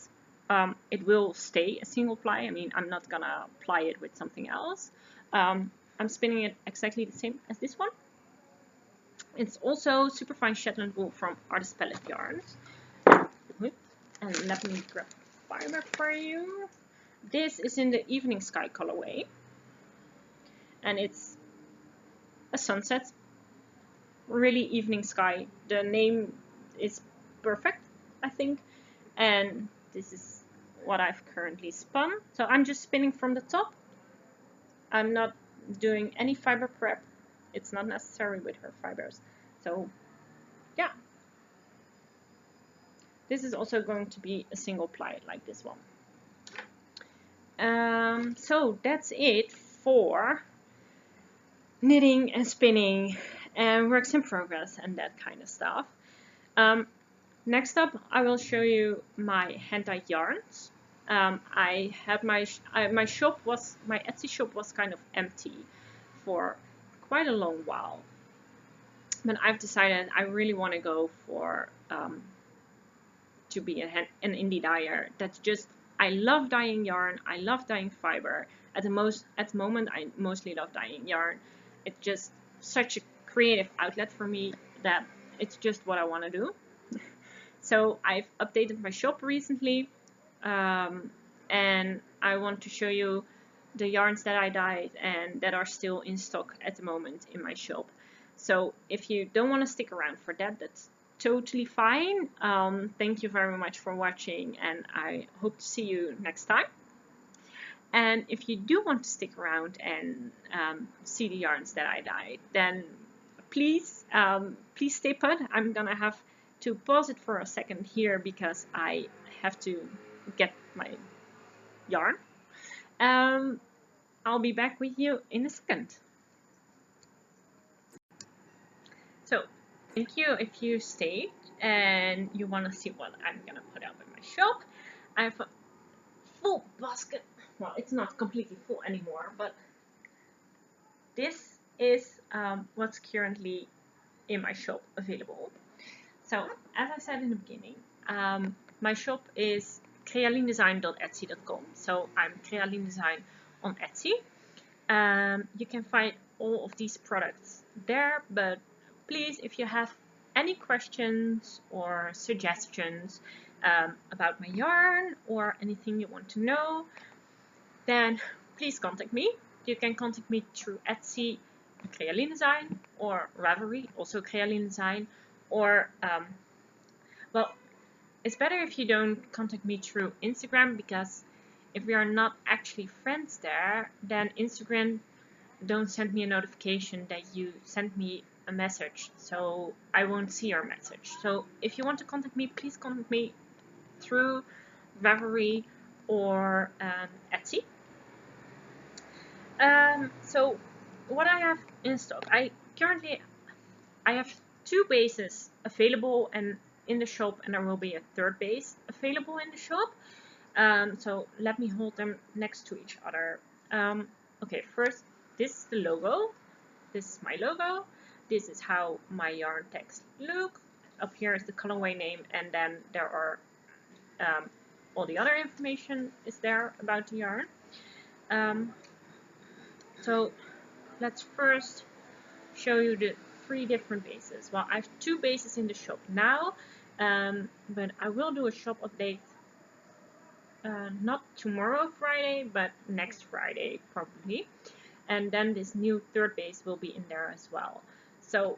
will stay a single ply. I mean, I'm not gonna ply it with something else. I'm spinning it exactly the same as this one. It's also superfine Shetland wool from Artist Palette Yarns. And let me grab fiber for you. This is in the Evening Sky colorway, and it's a sunset, really evening sky. The name is perfect, I think, and this is what I've currently spun. So I'm just spinning from the top. I'm not doing any fiber prep. It's not necessary with her fibers. So yeah, this is also going to be a single ply like this one. So that's it for knitting and spinning and works in progress and that kind of stuff. Next up, I will show you my hand-dyed yarns. I had my Etsy shop was kind of empty for quite a long while, but I've decided I really want to go for to be an indie dyer. That's just, I love dyeing yarn. I love dyeing fiber. At the moment, I mostly love dyeing yarn. It's just such a creative outlet for me that it's just what I want to do. So I've updated my shop recently, and I want to show you the yarns that I dyed and that are still in stock at the moment in my shop. So if you don't want to stick around for that, that's totally fine. Thank you very much for watching, and I hope to see you next time. And if you do want to stick around and see the yarns that I dyed, then please stay put. I'm gonna have to pause it for a second here because I have to get my yarn. I'll be back with you in a second. So thank you if you stayed and you want to see what I'm gonna put up in my shop. I have a full basket. Well, it's not completely full anymore, but this is what's currently in my shop available. So as I said in the beginning, my shop is crealiendesign.etsy.com. So I'm CreaLien Design on Etsy. You can find all of these products there, but please, if you have any questions or suggestions about my yarn or anything you want to know, then please contact me. You can contact me through Etsy, CreaLien Design, or Ravelry, also CreaLien Design, or well, it's better if you don't contact me through Instagram, because if we are not actually friends there, then Instagram don't send me a notification that you sent me a message, so I won't see your message. So if you want to contact me, please contact me through Ravelry or Etsy. So what I have in stock, I have 2 bases available and in the shop, and there will be a 3rd base available in the shop. So let me hold them next to each other. Okay, first, this is the logo. This is my logo. This is how my yarn text look. Up here is the colorway name, and then there are all the other information is there about the yarn. So let's first show you the 3 different bases. Well, I have 2 bases in the shop now, but I will do a shop update not tomorrow Friday, but next Friday probably. And then this new 3rd base will be in there as well. So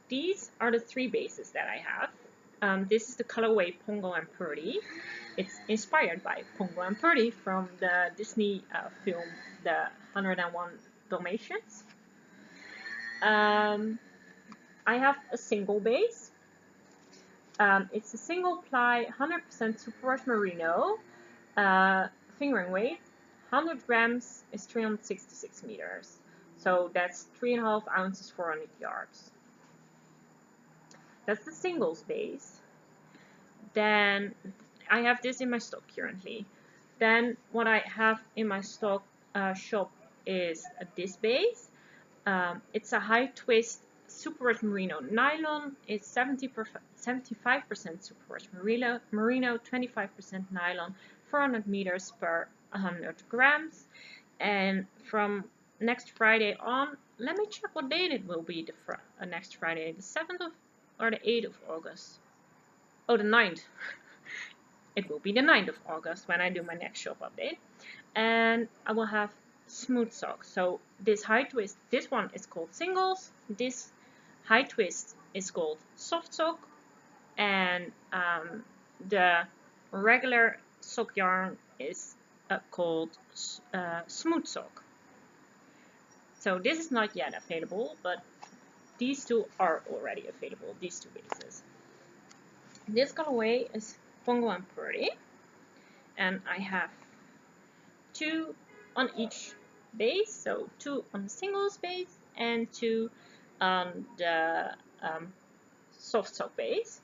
these are the 3 bases that I have. This is the colorway Pongo and Purdy. It's inspired by Pongo and Purdy from the Disney film, The 101 Dalmatians. I have a single base. It's a single ply, 100% superwash merino, fingering weight, 100 grams is 366 meters. So that's 3.5 ounces, 400 yards. That's the singles base. Then I have this in my stock currently. Then what I have in my stock shop is this base. It's a high twist superwash merino nylon. It's 75% superwash merino, 25% nylon, 400 meters per 100 grams. And from next Friday on, let me check what date it will be. Next Friday, the 7th of or the 8th of August. Oh, the 9th. It will be the 9th of August when I do my next shop update. And I will have smooth socks. So this high twist, this one is called singles. This high twist is called soft sock. And the regular sock yarn is called smooth sock. So this is not yet available, but these 2 are already available, these 2 bases. This colorway is Pongo and Purdy, and I have 2 on each base, so 2 on the singles base and 2 on the soft sock base.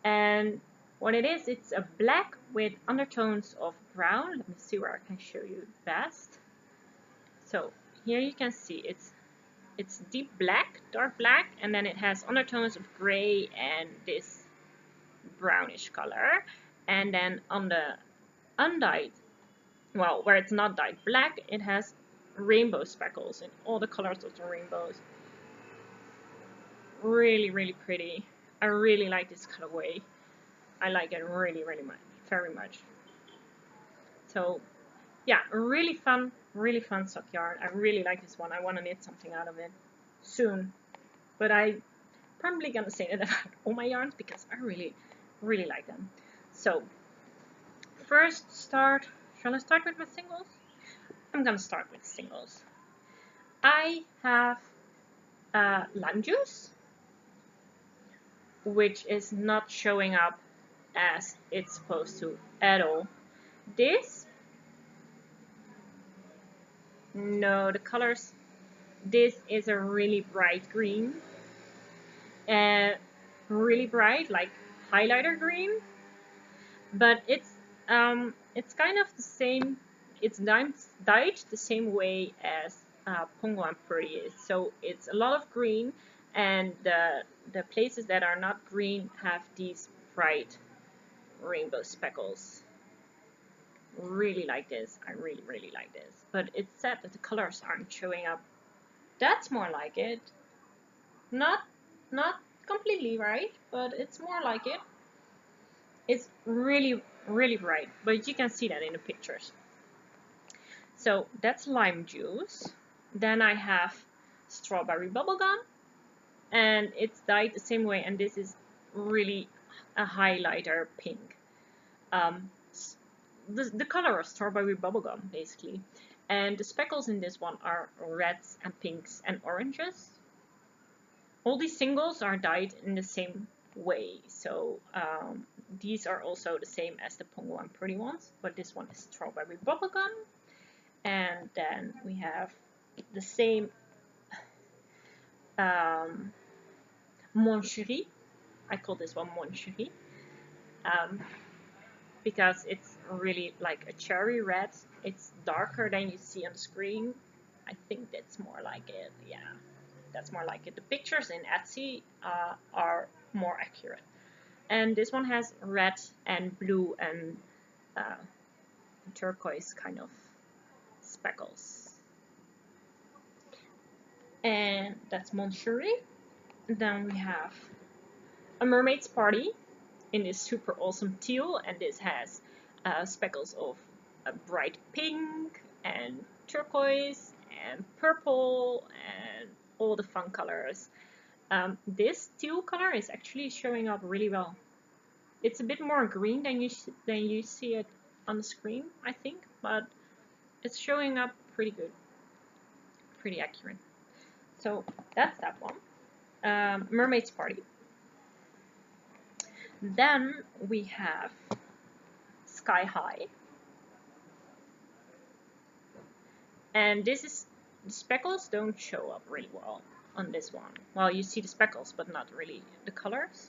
And what it is, it's a black with undertones of brown. Let me see where I can show you best. So here you can see it's deep black, dark black, and then it has undertones of gray and this brownish color. And then on the undyed, well, where it's not dyed black, it has rainbow speckles in all the colors of the rainbows. Really, really pretty. I really like this colorway. I like it really, really much, very much. So yeah, really fun sock yarn. I really like this one. I want to knit something out of it soon, but I'm probably gonna say that about all my yarns because I really, really like them. So first shall I start with my singles? I'm gonna start with singles. I have lime juice, which is not showing up as it's supposed to at all. This, no, the colors, this is a really bright green, and really bright, like highlighter green, but it's kind of the same, it's dyed the same way as Pongo and Pretty is. So it's a lot of green, and the places that are not green have these bright rainbow speckles. Really like this. I really like this. But it's sad that the colors aren't showing up. That's more like it. Not completely right, but it's more like it. It's really bright, but you can see that in the pictures. So that's lime juice. Then I have strawberry bubblegum, and it's dyed the same way, and this is really a highlighter pink. The color of strawberry bubblegum, basically. And the speckles in this one are reds and pinks and oranges. All these singles are dyed in the same way, so these are also the same as the Pongo and Pretty ones, but this one is strawberry bubblegum. And then we have the same Mon Chéri. I call this one Mon Chéri because it's really like a cherry red. It's darker than you see on the screen. I think that's more like it. Yeah, that's more like it. The pictures in Etsy are more accurate. And this one has red and blue and turquoise kind of speckles. And that's Mon Chéri. Then we have a mermaid's party in this super awesome teal, and this has speckles of a bright pink and turquoise and purple and all the fun colors. This teal color is actually showing up really well. It's a bit more green than you see it on the screen, I think, but it's showing up pretty good, pretty accurate. So that's that one. Mermaid's Party. Then we have Sky High. And this is, the speckles don't show up really well on this one. Well, you see the speckles, but not really the colors.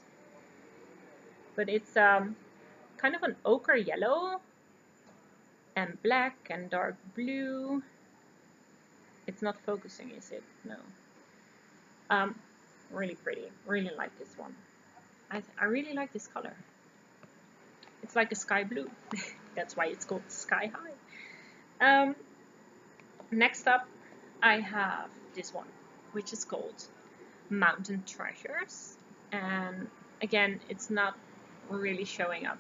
But it's kind of an ochre yellow and black and dark blue. It's not focusing, is it? No. Really pretty. Really like this one. I really like this color. It's like a sky blue. That's why it's called Sky High. Next up, I have this one, which is called Mountain Treasures. And again, it's not really showing up.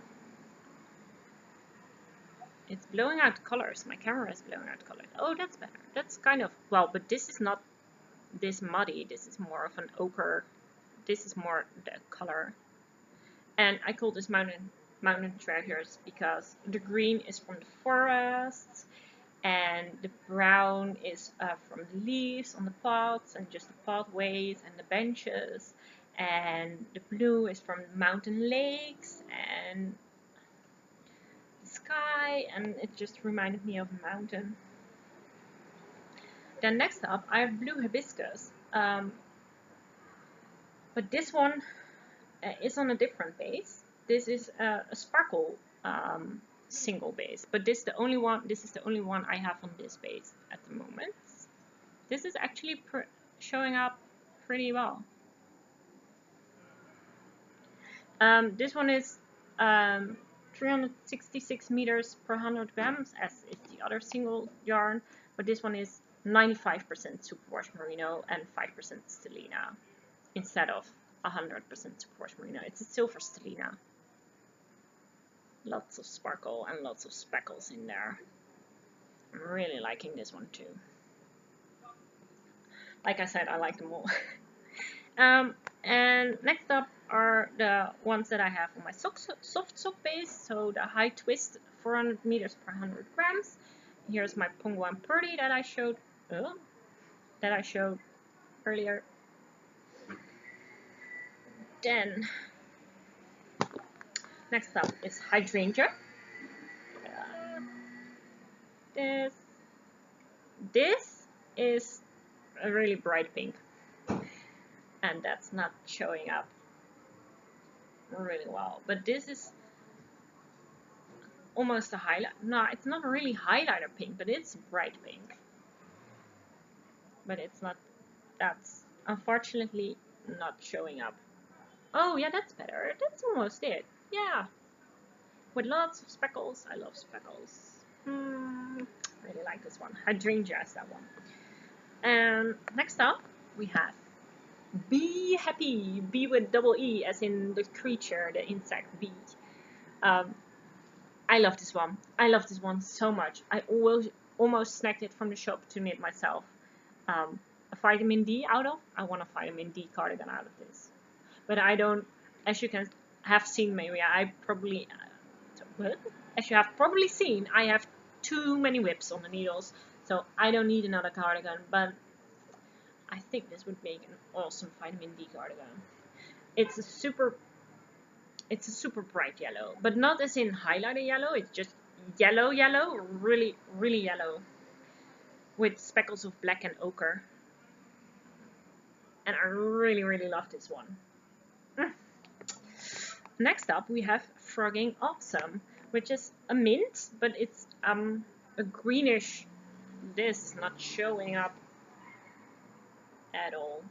It's blowing out colors. My camera is blowing out colors. Oh, that's better. That's kind of, well, but this is not this muddy. This is more of an ochre. This is more the color. And I call this Mountain Treasures because the green is from the forest, and the brown is from the leaves on the pots and just the pathways and the benches, and the blue is from the mountain lakes and the sky, and it just reminded me of a mountain. Then next up I have blue hibiscus, but this one is on a different base. This is a sparkle single base, but this is the only one I have on this base at the moment. This is actually showing up pretty well. This one is 366 meters per 100 grams, as is the other single yarn, but this one is 95% superwash merino and 5% stellina instead of 100% superwash merino. It's a silver stellina. Lots of sparkle and lots of speckles in there. I'm really liking this one too. Like I said, I like them all. And next up are the ones that I have on my soft sock base. So the high twist 400 meters per 100 grams. Here's my penguin purdy that I showed earlier. Then next up is hydrangea. This is a really bright pink, and that's not showing up really well. But this is almost a highlight. No, it's not really highlighter pink, but it's bright pink. But it's not. That's unfortunately not showing up. Oh yeah, that's better. That's almost it. Yeah. With lots of speckles. I love speckles. Really like this one. Hydrangea is that one. And next up, we have Be Happy. Bee with double E, as in the creature, the insect bee. I love this one. I love this one so much. I almost snagged it from the shop to knit myself. A vitamin D out of. I want a vitamin D cardigan out of this. But I don't, as you can have seen maybe, as you have probably seen, I have too many whips on the needles. So I don't need another cardigan, but I think this would make an awesome vitamin D cardigan. It's a super bright yellow, but not as in highlighter yellow. It's just yellow, really, really yellow, with speckles of black and ochre. And I really, really love this one. Next up, we have Frogging Awesome, which is a mint, but it's a greenish. This is not showing up at all.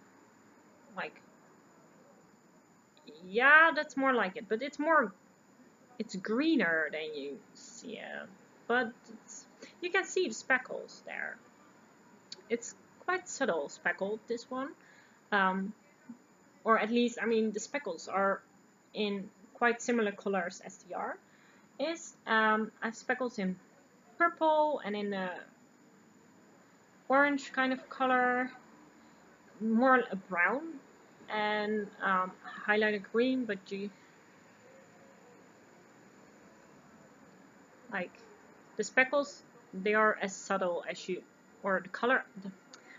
Like, yeah, that's more like it, but it's greener than you see it. But you can see the speckles there. It's quite subtle speckled, this one. Or at least, I mean, the speckles are in quite similar colors as the yarn is. I have speckles in purple and in a orange kind of color, more a brown, and highlighter green, but like the speckles, they are as subtle as or the color,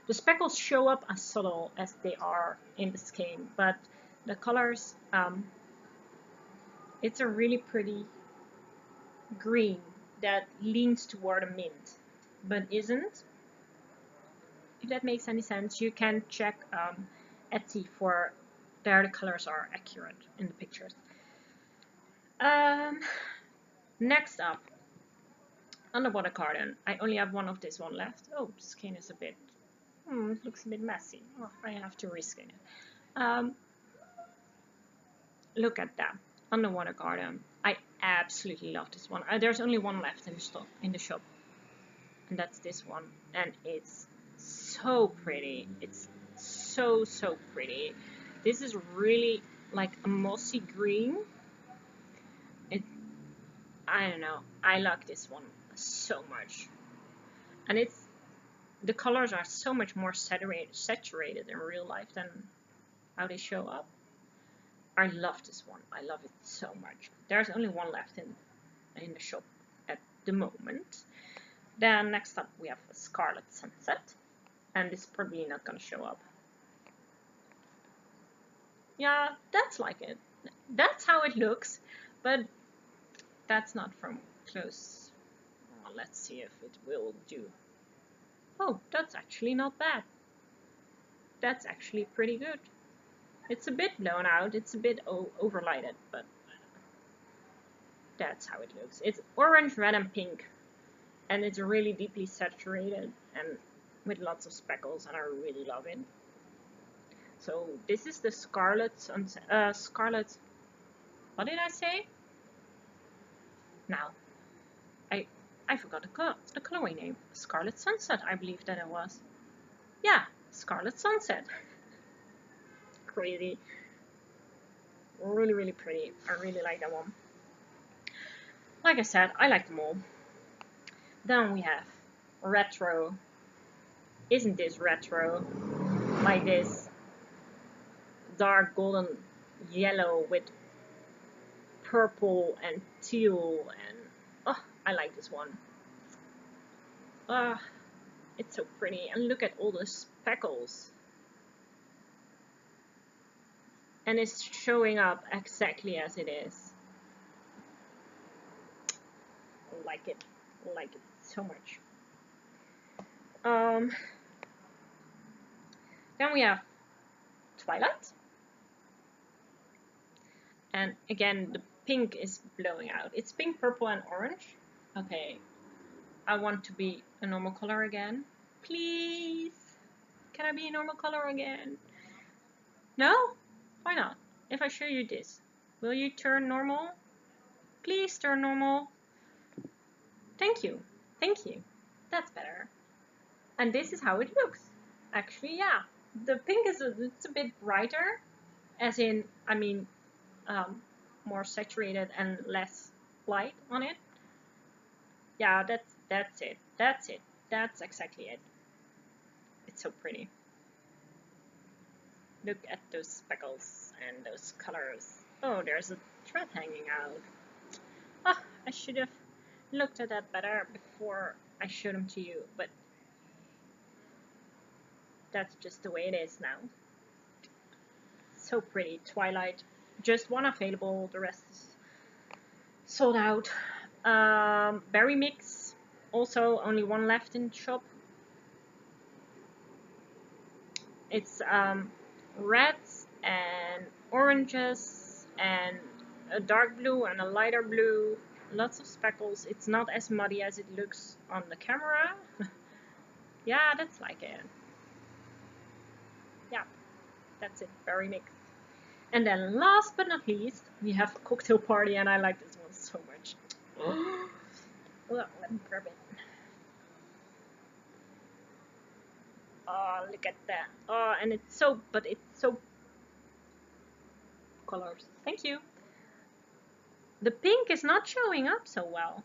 the speckles show up as subtle as they are in the skein, but the colors, it's a really pretty green that leans toward a mint, but isn't. If that makes any sense, you can check Etsy for there the colors are accurate in the pictures. Next up, underwater cardigan. I only have one of this one left. Oh, the skein is a bit, it looks a bit messy. Oh, I have to reskin it. Look at that, underwater cardigan. I absolutely love this one. There's only one left in the shop, and that's this one, and it's so pretty. It's so pretty. This is really like a mossy green. I don't know. I like this one so much, and the colors are so much more saturated in real life than how they show up. I love this one. I love it so much. There's only one left in the shop at the moment. Then next up we have a Scarlet Sunset, and this is probably not gonna show up. Yeah, that's like it. That's how it looks, but that's not from close. Well, let's see if it will do. Oh, that's actually not bad. That's actually pretty good. It's a bit blown out, it's a bit overlighted, but that's how it looks. It's orange, red, and pink, and it's really deeply saturated and with lots of speckles, and I really love it. So this is the Scarlet, what did I say? Now, I forgot the colorway name. Scarlet Sunset, I believe that it was. Yeah, Scarlet Sunset. Crazy. Really, really pretty. I really like that one. Like I said, I like them all. Then we have retro. Isn't this retro? Like this dark golden yellow with purple and teal, and oh, I like this one. It's so pretty. And look at all the speckles. And it's showing up exactly as it is. Like it so much. Then we have Twilight. And again, the pink is blowing out. It's pink, purple, and orange. Okay, I want to be a normal color again. Please, can I be a normal color again? No? Why not? If I show you this, will you turn normal? Please turn normal. Thank you. Thank you. That's better. And this is how it looks. Actually, yeah. The pink is it's a bit brighter, as in, I mean, more saturated and less light on it. Yeah, that's it. That's it. That's exactly it. It's so pretty. Look at those speckles and those colors. Oh, there's a thread hanging out. Oh, I should have looked at that better before I showed them to you, but that's just the way it is now. So pretty. Twilight. Just one available, the rest is sold out. Berry mix. Also only one left in the shop. It's reds and oranges and a dark blue and a lighter blue. Lots of speckles. It's not as muddy as it looks on the camera. Yeah, that's like it. Yeah, that's it. Berry mix. And then last but not least, we have Cocktail Party, and I like this one so much. Oh, let me grab it. Oh, look at that. Oh, and it's so colors. Thank you. The pink is not showing up so well.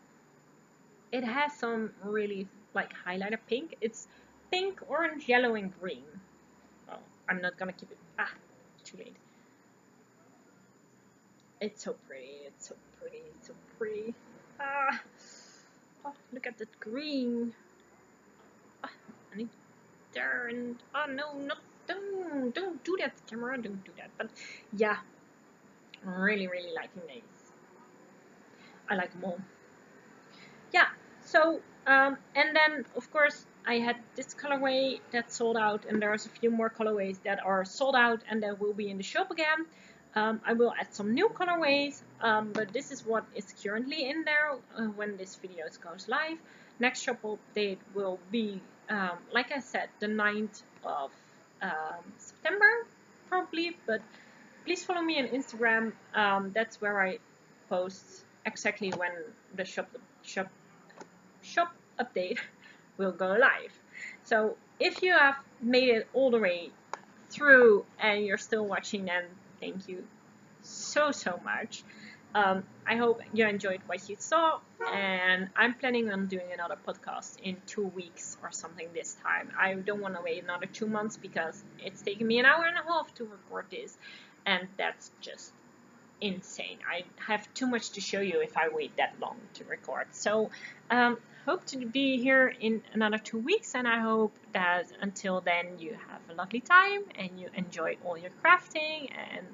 It has some really like highlighter pink. It's pink, orange, yellow, and green. Oh, I'm not gonna keep it. Too late. It's so pretty. It's so pretty. It's so pretty. Oh, look at that green. I need there and oh no, not don't do that, camera. Don't do that. But yeah, really liking these. I like them all. Yeah. So and then of course I had this colorway that sold out, and there's a few more colorways that are sold out and that will be in the shop again. I will add some new colorways, but this is what is currently in there when this video goes live. Next shop update will be, like I said, the 9th of September, probably, but please follow me on Instagram. That's where I post exactly when the shop update will go live. So if you have made it all the way through and you're still watching, then thank you so much. I hope you enjoyed what you saw, and I'm planning on doing another podcast in 2 weeks or something this time. I don't want to wait another 2 months because it's taken me an hour and a half to record this, and that's just insane. I have too much to show you if I wait that long to record. So hope to be here in another 2 weeks, and I hope that until then you have a lovely time and you enjoy all your crafting and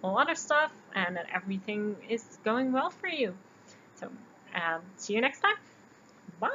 all other stuff, and that everything is going well for you. So see you next time. Bye.